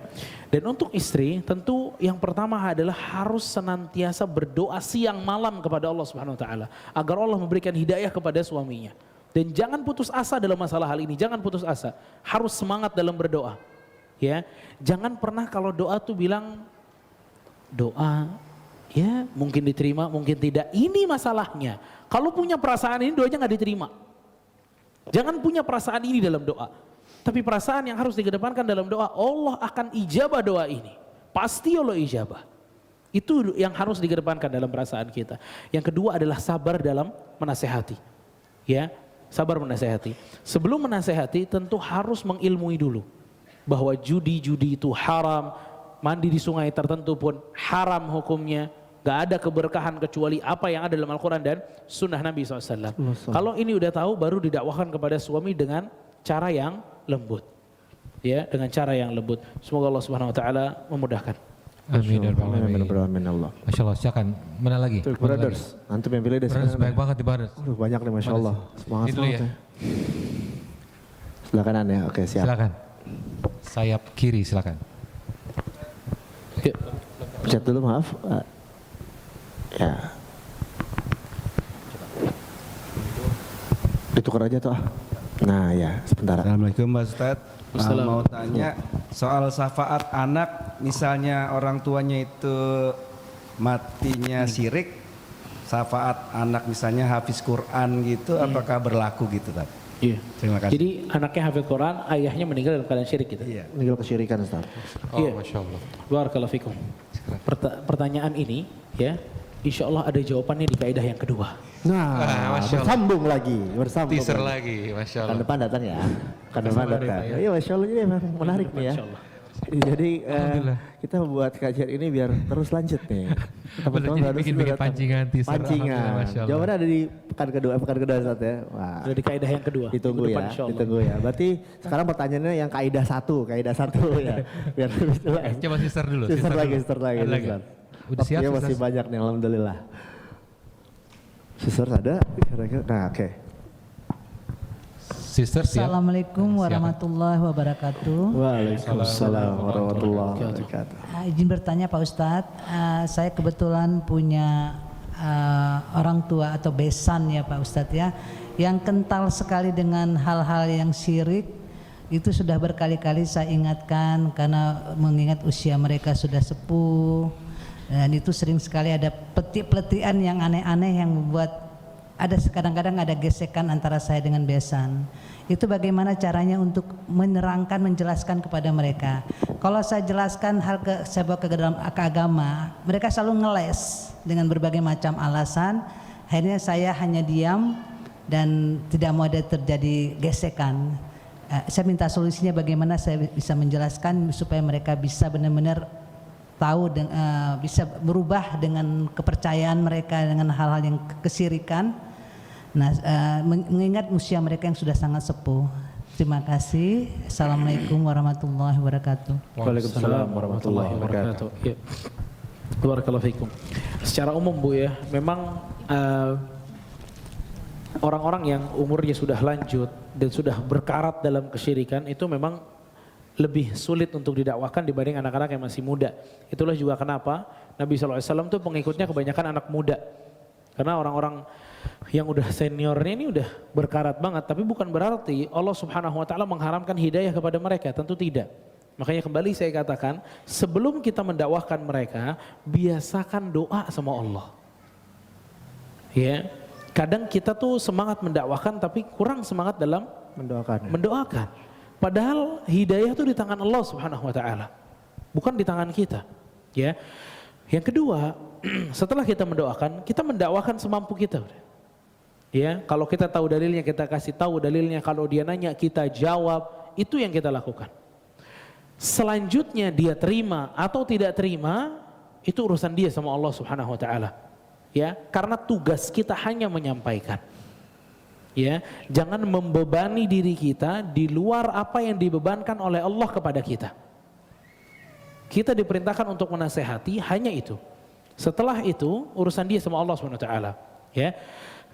Dan untuk istri tentu yang pertama adalah harus senantiasa berdoa siang malam kepada Allah Subhanahu wa taala agar Allah memberikan hidayah kepada suaminya. Dan jangan putus asa dalam masalah hal ini, jangan putus asa. Harus semangat dalam berdoa. Ya. Jangan pernah kalau doa tuh bilang doa ya mungkin diterima, mungkin tidak. Ini masalahnya. Kalau punya perasaan ini doanya nggak diterima. Jangan punya perasaan ini dalam doa. Tapi perasaan yang harus dikedepankan dalam doa, Allah akan ijabah doa ini. Pasti Allah ijabah. Itu yang harus dikedepankan dalam perasaan kita. Yang kedua adalah sabar dalam menasehati. Ya, sabar menasehati. Sebelum menasehati tentu harus mengilmui dulu. Bahwa judi-judi itu haram, mandi di sungai tertentu pun haram hukumnya. Gak ada keberkahan kecuali apa yang ada dalam Al-Quran dan Sunnah Nabi SAW. Kalau ini udah tahu baru didakwahkan kepada suami dengan cara yang lembut. Ya, dengan cara yang lembut. Semoga Allah Subhanahu wa taala memudahkan. Amin ya rabbal Amin alamin. amin Allah. Masya Allah, silakan. Mana lagi? Tuh, brothers, antum yang pilih deh. Brothers sekarang. baik banget di brothers. Banyak nih Masya Allah. Semangat Itu banget ya. ya. Sebelah kanan ya, oke siap. Silakan. Sayap kiri silakan. Yuk. Pencet dulu maaf. Ya. Ditukar aja tuh ah. Nah ya, sebentar. Assalamualaikum Mbak Ustadz. Assalamualaikum. Mau tanya soal syafaat anak, misalnya orang tuanya itu matinya syirik, syafaat anak misalnya hafiz Quran gitu, apakah berlaku gitu Tad? Iya. Terima kasih. Jadi anaknya hafid Quran, ayahnya meninggal dalam keadaan syirik gitu. Iya. Meninggal kesyirikan Ustaz. Iya. Masya Allah. Barakallahu fikum. Pertanyaan ini ya, insya Allah ada jawabannya di kaidah yang kedua. Nah, Masya Allah. bersambung lagi, bersambung. Teaser lagi. lagi, Masya Pekan Allah. depan datang ya. Pekan depan datang. Iya Masya Allah ini memang menarik nih ya. Insya Allah. Jadi Alhamdulillah. kita membuat kajian ini biar terus lanjut nih. Bener, jadi bikin pancingan teaser. Alhamdulillah, Pancingan. Masya Allah. Jawabannya ada di pekan kedua Ustaz ya. Wah. Ada di kaidah yang kedua. Ditunggu Minggu depan, ya, insya Allah. ditunggu ya. Berarti sekarang pertanyaannya yang kaidah satu ya. Biar lebih jelas. Coba sister dulu. Sister lagi. Ada lagi. Ustaz. Udah siap Waktunya masih sister? banyak nih, alhamdulillah. Sister ada? Kira-kira. Nah, oke. Sister siap. Assalamualaikum warahmatullahi wabarakatuh. Waalaikumsalam warahmatullahi wabarakatuh. Izin bertanya Pak Ustadz, saya kebetulan punya orang tua atau besan ya Pak Ustadz ya, yang kental sekali dengan hal-hal yang syirik. Itu sudah berkali-kali saya ingatkan karena mengingat usia mereka sudah sepuh. Dan itu sering sekali ada petik-peletian yang aneh-aneh yang membuat ada kadang-kadang ada gesekan antara saya dengan besan. Itu bagaimana caranya untuk menerangkan, menjelaskan kepada mereka. Kalau saya jelaskan saya bawa ke dalam agama, mereka selalu ngeles dengan berbagai macam alasan. Akhirnya saya hanya diam dan tidak mau ada terjadi gesekan. Saya minta solusinya bagaimana saya bisa menjelaskan supaya mereka bisa benar-benar tahu dan bisa berubah dengan kepercayaan mereka dengan hal-hal yang kesyirikan. Nah, mengingat usia mereka yang sudah sangat sepuh. Terima kasih. Assalamualaikum warahmatullahi wabarakatuh. Waalaikumsalam warahmatullahi wabarakatuh. Ya. Barakallahu fikum. Secara umum Bu ya, memang orang-orang yang umurnya sudah lanjut dan sudah berkarat dalam kesyirikan itu memang lebih sulit untuk didakwakan dibanding anak-anak yang masih muda. Itulah juga kenapa Nabi SAW tuh pengikutnya kebanyakan anak muda. Karena orang-orang yang udah seniornya ini udah berkarat banget, tapi bukan berarti Allah Subhanahu wa taala mengharamkan hidayah kepada mereka, tentu tidak. Makanya kembali saya katakan, sebelum kita mendakwahkan mereka, biasakan doa sama Allah. Ya. Kadang kita tuh semangat mendakwahkan tapi kurang semangat dalam mendoakan. Padahal hidayah tuh di tangan Allah Subhanahu wa taala, bukan di tangan kita. Ya. Yang kedua, setelah kita mendoakan, kita mendakwakan semampu kita. Ya, kalau kita tahu dalilnya kita kasih tahu dalilnya, kalau dia nanya kita jawab, itu yang kita lakukan. Selanjutnya dia terima atau tidak terima, itu urusan dia sama Allah Subhanahu wa taala. Ya, karena tugas kita hanya menyampaikan. Ya, jangan membebani diri kita di luar apa yang dibebankan oleh Allah kepada kita. Kita diperintahkan untuk menasehati, hanya itu. Setelah itu urusan dia sama Allah Subhanahu wa taala. Ya.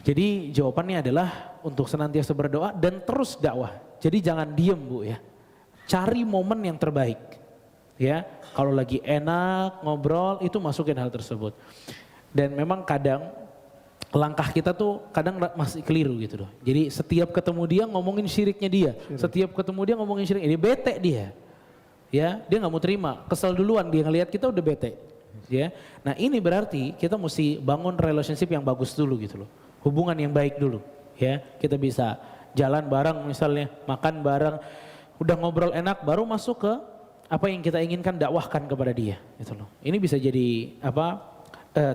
Jadi jawabannya adalah untuk senantiasa berdoa dan terus dakwah. Jadi jangan diem Bu ya. Cari momen yang terbaik. Ya, kalau lagi enak ngobrol itu masukin hal tersebut. Dan memang kadang langkah kita tuh kadang masih keliru gitu loh. Jadi setiap ketemu dia ngomongin syiriknya dia. Setiap ketemu dia ngomongin syiriknya dia, bete dia. Ya, dia nggak mau terima, kesel duluan dia ngelihat kita udah bete. Ya. Nah, ini berarti kita mesti bangun relationship yang bagus dulu gitu loh. Hubungan yang baik dulu, ya. Kita bisa jalan bareng misalnya, makan bareng, udah ngobrol enak, baru masuk ke apa yang kita inginkan dakwahkan kepada dia, gitu loh. Ini bisa jadi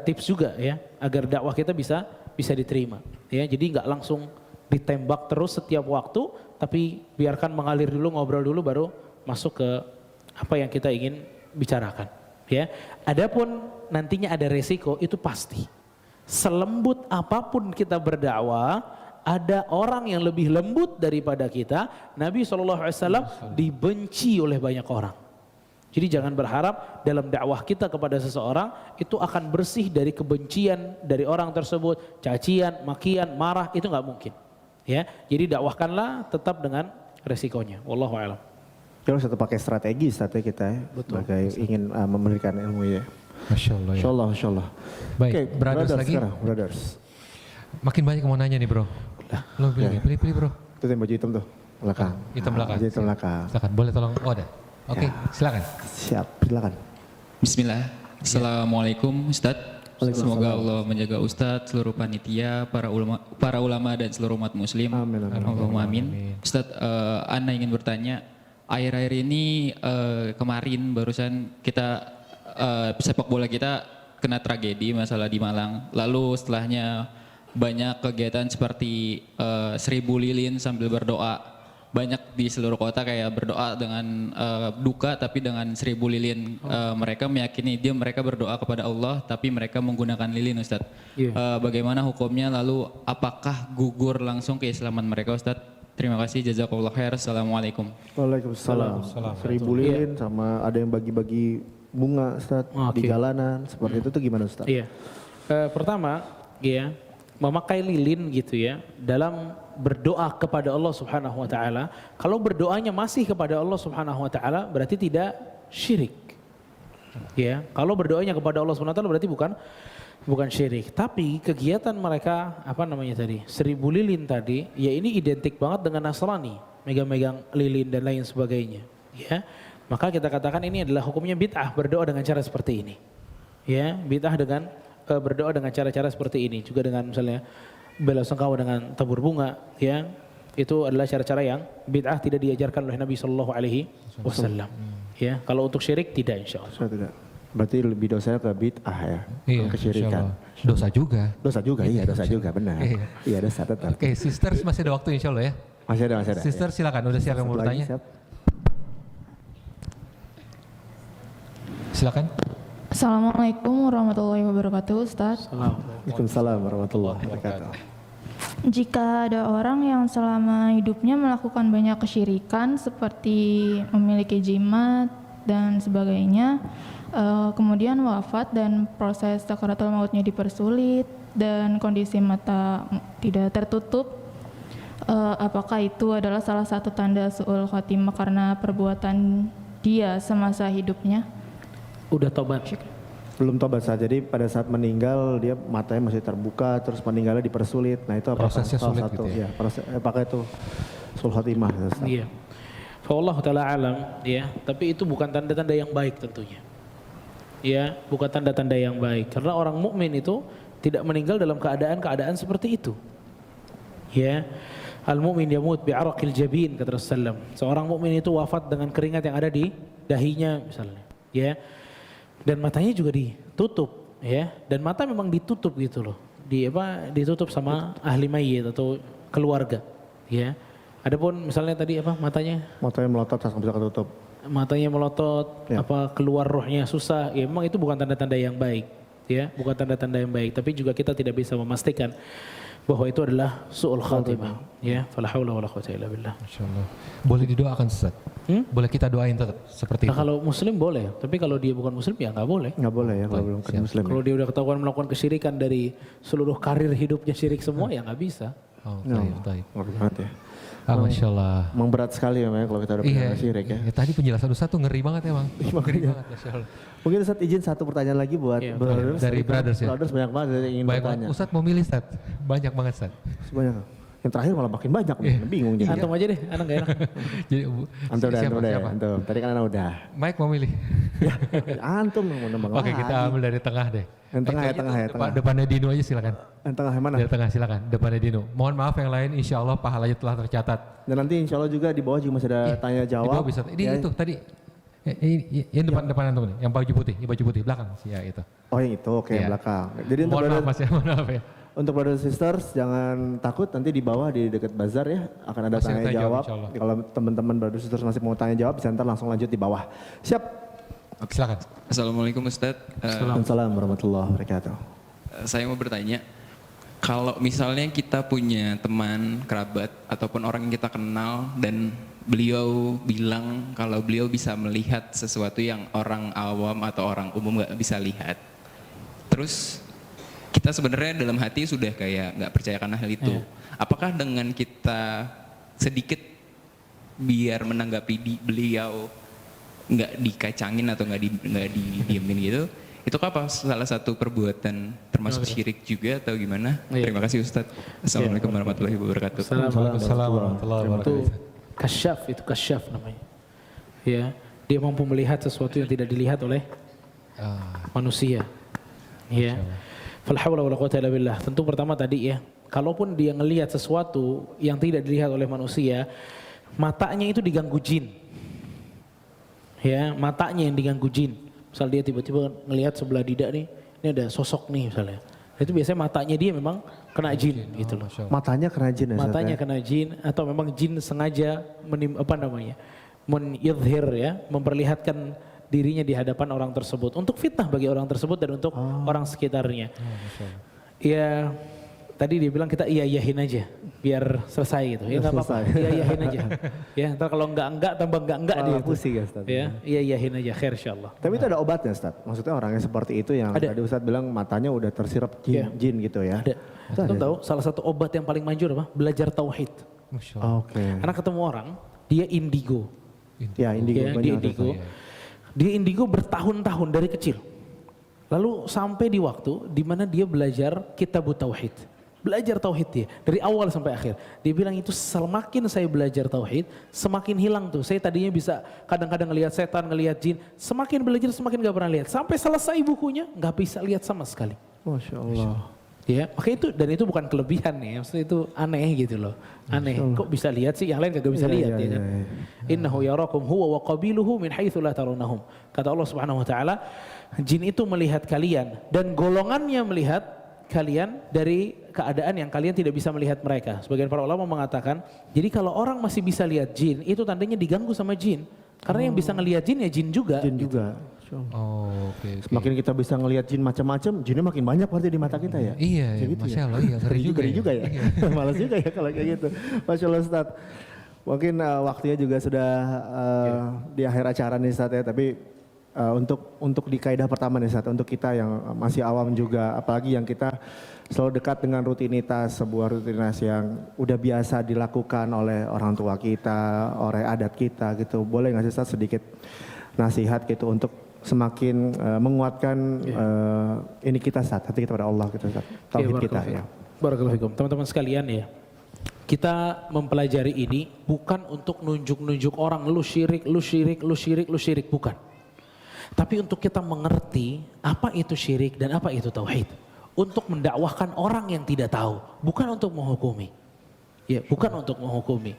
tips juga ya, agar dakwah kita bisa diterima, ya. Jadi nggak langsung ditembak terus setiap waktu, tapi biarkan mengalir dulu, ngobrol dulu, baru masuk ke apa yang kita ingin bicarakan, ya. Adapun nantinya ada resiko, itu pasti. Selembut apapun kita berdakwah, ada orang yang lebih lembut daripada kita. Nabi SAW dibenci oleh banyak orang. Jadi jangan berharap dalam dakwah kita kepada seseorang itu akan bersih dari kebencian dari orang tersebut, cacian, makian, marah, itu nggak mungkin. Ya, jadi dakwahkanlah tetap dengan resikonya. Wallahu a'lam. Kita harus tetap pakai strategi kita ya, sebagai ingin memberikan ilmu ya. Masya Allah ya. Insya Allah, insya Allah. Baik, Oke, brothers lagi. Sekarang, brothers. Makin banyak yang mau nanya nih bro. Lo pilih bro. Itu yang baju hitam tuh, belakang. Hitam belakang. Baju hitam belakang. Silakan, boleh tolong. Oh ada. Oke, silakan. Siap, silakan. Bismillah. Assalamualaikum Ustadz. Semoga Allah menjaga Ustadz, seluruh panitia, para ulama dan seluruh umat muslim. Amin, amin. Allahumma amin. Ustadz, Ana ingin bertanya, akhir-akhir ini kemarin barusan kita sepak bola kita kena tragedi masalah di Malang. Lalu setelahnya banyak kegiatan seperti 1000 lilin sambil berdoa. Banyak di seluruh kota kayak berdoa dengan duka tapi dengan 1000 lilin. Mereka meyakini mereka berdoa kepada Allah tapi mereka menggunakan lilin, Ustadz. Bagaimana hukumnya, lalu apakah gugur langsung keislaman mereka, Ustadz? Terima kasih, jazakallah khair. Assalamualaikum. Waalaikumsalam. 1000 lilin sama ada yang bagi-bagi bunga Ustaz di jalanan seperti itu tuh gimana Ustaz? Iya. Pertama ya, memakai lilin gitu ya dalam berdoa kepada Allah Subhanahu wa taala. Kalau berdoanya masih kepada Allah Subhanahu wa taala berarti tidak syirik. Ya, kalau berdoanya kepada Allah Subhanahu wa taala berarti bukan syirik. Tapi kegiatan mereka 1000 lilin tadi, ya ini identik banget dengan Nasrani, megang-megang lilin dan lain sebagainya. Ya. Maka kita katakan ini adalah hukumnya bid'ah, berdoa dengan cara seperti ini. Ya, bid'ah dengan berdoa dengan cara-cara seperti ini. Juga dengan misalnya bela sungkawa dengan tabur bunga, ya. Itu adalah cara-cara yang bid'ah, tidak diajarkan oleh Nabi sallallahu alaihi wasallam. Ya, kalau untuk syirik tidak, insyaallah. Tidak. Berarti lebih dosanya ke bid'ah ya, iya, kesyirikan. Dosa juga. Dosa juga, iya dosa juga, benar. Iya dosa tetap. Oke, sisters masih ada waktu insyaallah ya. Masih ada. Sister silakan, udah siap yang mau bertanya? Siap. Silakan. Assalamualaikum warahmatullahi wabarakatuh, Ustaz. Waalaikumsalam warahmatullahi wabarakatuh. Jika ada orang yang selama hidupnya melakukan banyak kesyirikan seperti memiliki jimat dan sebagainya, kemudian wafat dan proses sakaratul mautnya dipersulit dan kondisi mata tidak tertutup, apakah itu adalah salah satu tanda su'ul khotimah karena perbuatan dia semasa hidupnya? Udah tobat. Belum tobat saat. Jadi pada saat meninggal dia matanya masih terbuka, terus meninggalnya dipersulit. Nah itu apakah Prosesnya salah sulit satu? gitu ya? Ya, apakah itu su'ul khotimah? Iya. Wallahu taala alam, ya. Tapi itu bukan tanda-tanda yang baik tentunya. Ya, bukan tanda-tanda yang baik. Karena orang mukmin itu tidak meninggal dalam keadaan-keadaan seperti itu. Ya. Al-mu'min yamut bi'araqil jabin kata Rasulullah. Seorang mukmin itu wafat dengan keringat yang ada di dahinya misalnya, ya. Dan matanya juga ditutup, ya. Dan mata memang ditutup gitu loh. Ditutup sama ahli mayit atau keluarga, ya. Adapun misalnya tadi matanya Melotot sampai bisa ketutup. Matanya melotot, Ya. keluar rohnya susah, ya memang itu bukan tanda-tanda yang baik, ya, bukan tanda-tanda yang baik. Tapi juga kita tidak bisa memastikan bahwa itu adalah su'ul khatimah, ya. Fala haula wala quwwata illa billah. Masyaallah. Boleh didoakan Ustaz? Boleh kita doain tetap seperti Nah, itu? kalau muslim boleh, tapi kalau dia bukan muslim ya nggak boleh. Nggak boleh ya kalau belum siap. muslim. Kalau dia udah ketahuan melakukan kesyirikan dari seluruh karir hidupnya syirik semua ya nggak bisa. Oh, No. taib. Ngeri banget ya. Masya Allah. Emang berat sekali ya kalau kita udah pernah syirik ya. Tadi penjelasan Ustaz tuh ngeri banget emang. Ngeri banget, Masya Allah. Mungkin Ustaz izin satu pertanyaan lagi buat Iya, brothers. dari brothers ya. Brothers banyak banget yang ingin Baik, bertanya. Ustaz mau milih Ustaz. Banyak banget Ustaz. Banyak. Yang terakhir malah makin banyak nih. Bingung jadi. Antum aja deh, anak gak enak. Jadi, Antum udah, siapa? antum. Tadi kan anak udah. Mike mau milih. Antum mau nembang Oke, kita ambil dari tengah deh. Yang tengah ya, tengah ya, tengah. Depannya Dino aja silakan. Yang tengah yang mana? Dari tengah silakan. Depannya Dino. Mohon maaf yang lain, insya Allah pahalanya telah tercatat. Dan nanti insya Allah juga di bawah juga masih ada tanya Di jawab. bawah bisa. Ini Ya. itu tadi. Yang depan antum nih, yang baju putih, ini baju putih belakang sih ya itu. Oh yang itu, oke yang Iya. belakang. Jadi untuk Mohon maaf brothers, Mas ya, mohon maaf ya. untuk brothers sisters jangan takut nanti di bawah di dekat bazar ya akan ada Masih tanya tanya jawab, jawab. insya Allah. Kalau teman-teman brothers sisters masih mau tanya jawab bisa ntar langsung lanjut di bawah. Siap. Silakan. Assalamualaikum Ustadz. Assalamualaikum warahmatullahi wabarakatuh. Saya mau bertanya, kalau misalnya kita punya teman, kerabat, ataupun orang yang kita kenal dan beliau bilang kalau beliau bisa melihat sesuatu yang orang awam atau orang umum nggak bisa lihat. Terus kita sebenarnya dalam hati sudah kayak nggak percaya karena hal itu. Apakah dengan kita sedikit biar menanggapi beliau nggak dikacangin atau nggak didiemin gitu, itu apa salah satu perbuatan termasuk syirik juga atau gimana? Iya. Terima kasih Ustadz. Assalamualaikum warahmatullahi wabarakatuh. Assalamualaikum warahmatullahi wabarakatuh. Itu kasyaf namanya. Ya, dia mampu melihat sesuatu yang tidak dilihat oleh manusia. Ya. Fal haula wala quwwata illa billah. Tentu pertama tadi ya, kalaupun dia ngelihat sesuatu yang tidak dilihat oleh manusia, matanya itu diganggu jin. Ya, matanya yang diganggu jin. Misal dia tiba-tiba ngelihat sebelah dada nih, ini ada sosok nih misalnya. Itu biasanya matanya dia memang kena jin gitu loh. Matanya kena jin ya? Matanya Ustaz, ya? kena jin atau memang jin sengaja menyidhir ya, memperlihatkan dirinya di hadapan orang tersebut untuk fitnah bagi orang tersebut dan untuk orang sekitarnya. Ya tadi dia bilang kita iya-iyahin aja biar selesai gitu. Ya enggak apa-apa, iya-iyahin aja. Ya, ntar kalau enggak tambah enggak dia. Pusing ya Ustaz. Ya, iya-iyahin aja khair insyaallah. Tapi itu ada obatnya Ustaz? Maksudnya orang yang seperti itu yang Ada. tadi Ustaz bilang matanya udah tersirap Iya. jin gitu ya? Ada. Itu Antum ada. tahu salah satu obat yang paling manjur apa? Belajar tauhid. Masya Allah. Oke. Karena ketemu orang, dia indigo. Ya indigo Ya, banyak dia tuh, indigo. Ustaz. Dia indigo bertahun-tahun dari kecil. Lalu sampai di waktu di mana dia belajar kitab tauhid. Belajar tauhid dia dari awal sampai akhir. Dia bilang itu semakin saya belajar tauhid, semakin hilang tuh. Saya tadinya bisa kadang-kadang ngelihat setan, ngelihat jin. Semakin belajar semakin gak pernah lihat. Sampai selesai bukunya gak bisa lihat sama sekali. Masya Allah. Ya, makanya itu dan itu bukan kelebihan ya, maksudnya itu aneh gitu loh. Aneh. Kok bisa lihat sih yang lain kagak bisa lihat ya kan. Innahu yarakum huwa wa qabiluhu min haitsu la tarunnahum. Kata Allah Subhanahu wa taala, jin itu melihat kalian dan golongannya melihat kalian dari keadaan yang kalian tidak bisa melihat mereka. Sebagian para ulama mengatakan, jadi kalau orang masih bisa lihat jin, itu tandanya diganggu sama jin. Karena yang bisa ngelihat jin ya jin juga. Jin juga. Oh, oke. Semakin kita bisa ngelihat jin macam-macam, jinnya makin banyak berarti di mata kita ya. Iya, Kayak gitu Masya Allah, iya, ngeri juga ya. ya. Malas juga ya kalau kayak gitu. Masya Allah Ustadz. Mungkin waktunya juga sudah di akhir acara nih Ustadz ya, tapi untuk di kaidah pertama nih Ustadz, untuk kita yang masih awam juga, apalagi yang kita selalu dekat dengan rutinitas, sebuah rutinitas yang udah biasa dilakukan oleh orang tua kita, oleh adat kita gitu. Boleh nggak sih Ustadz sedikit nasihat gitu untuk semakin menguatkan ini kita Ustadz, hati kita pada Allah gitu Ustadz, tauhid kita ya. Barakallahu fikum. Teman-teman sekalian ya, kita mempelajari ini bukan untuk nunjuk-nunjuk orang lu syirik, lu syirik, lu syirik, lu syirik, bukan. Tapi untuk kita mengerti apa itu syirik dan apa itu tauhid. Untuk mendakwahkan orang yang tidak tahu, bukan untuk menghukumi. Ya, bukan untuk menghukumi.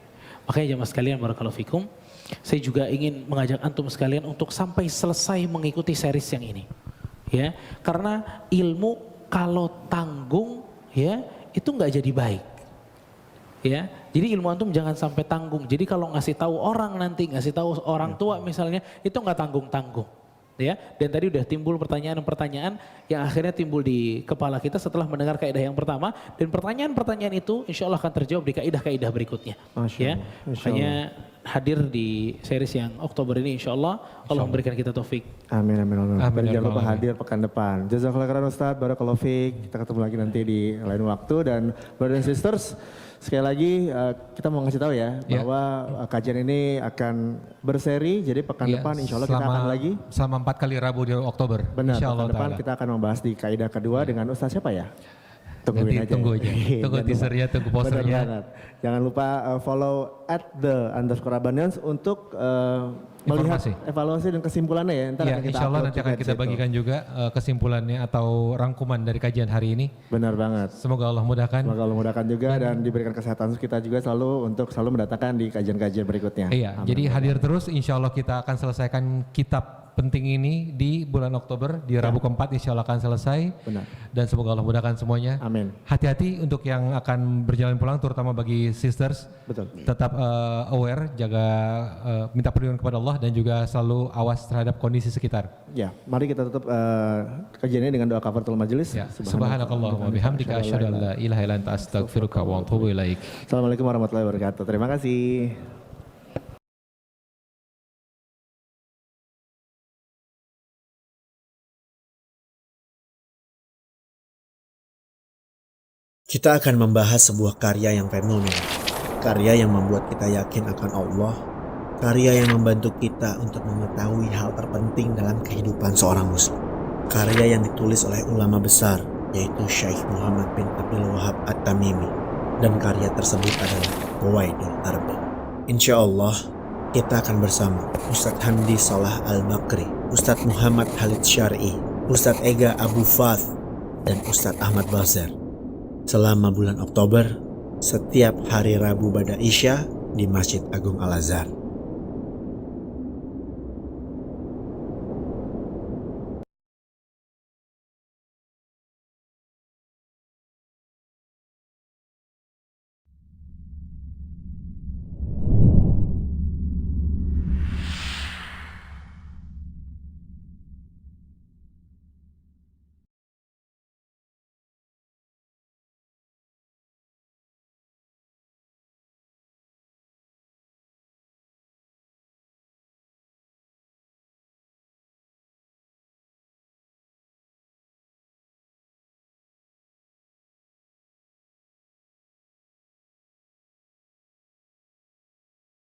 Makanya jemaah sekalian barakallahu fikum, saya juga ingin mengajak antum sekalian untuk sampai selesai mengikuti series yang ini. Ya, karena ilmu kalau tanggung ya, itu nggak jadi baik. Ya, jadi ilmu antum jangan sampai tanggung. Jadi kalau ngasih tahu orang nanti, ngasih tahu orang tua misalnya, itu nggak tanggung-tanggung. Ya, dan tadi udah timbul pertanyaan-pertanyaan yang akhirnya timbul di kepala kita setelah mendengar kaidah yang pertama, dan pertanyaan-pertanyaan itu insya Allah akan terjawab di kaidah-kaidah berikutnya. Ya, makanya hadir di series yang Oktober ini insya Allah memberikan kita taufik. Amin amin amin. Dan jangan lupa hadir pekan depan. Jazakallah khairan Ustaz, barakallahu fiik. Kita ketemu lagi nanti di lain waktu, dan brother and sisters, sekali lagi kita mau ngasih tahu ya bahwa kajian ini akan berseri, jadi pekan depan insya Allah kita akan lagi. Selama 4 kali Rabu di Oktober. Benar, pekan depan kita akan membahas di kaidah kedua dengan Ustaz siapa ya? Tungguin aja. Tunggu aja. Tunggu teasernya, tunggu posternya. Jangan lupa follow @the_Abanans untuk melihat evaluasi dan kesimpulannya ya. Ntar insya Allah nanti akan kita bagikan juga kesimpulannya atau rangkuman dari kajian hari ini. Benar banget. Semoga Allah mudahkan. Semoga Allah mudahkan juga dan diberikan kesehatan kita juga selalu untuk selalu mendatangkan di kajian-kajian berikutnya. Iya, amin, jadi hadir terus, insya Allah kita akan selesaikan kitab penting ini di bulan Oktober, di Rabu keempat insya Allah akan selesai. Benar. Dan semoga Allah mudahkan semuanya. Amin. Hati-hati untuk yang akan berjalan pulang, terutama bagi sisters. Betul. Tetap aware, jaga minta perlindungan kepada Allah dan juga selalu awas terhadap kondisi sekitar. Ya, mari kita tutup kajian ini dengan doa kafaratul majelis. Ya. Subhanakallahumma bihamdika asyhadu an la ilaha illa anta astaghfiruka wa atubu ilaik. Assalamualaikum warahmatullahi wabarakatuh. Terima kasih. Kita akan membahas sebuah karya yang fenomenal, karya yang membuat kita yakin akan Allah, karya yang membantu kita untuk mengetahui hal terpenting dalam kehidupan seorang muslim. Karya yang ditulis oleh ulama besar, yaitu Syekh Muhammad bin Abdul Wahab At-Tamimi, dan karya tersebut adalah Qawaidul Arba. Insya Allah, kita akan bersama Ustadz Hamdi Salah Al-Bakri, Ustadz Muhammad Khalid Syar'i, Ustadz Ega Abu Fath, dan Ustadz Ahmad Bazar selama bulan Oktober, setiap hari Rabu ba'da Isya di Masjid Agung Al-Azhar.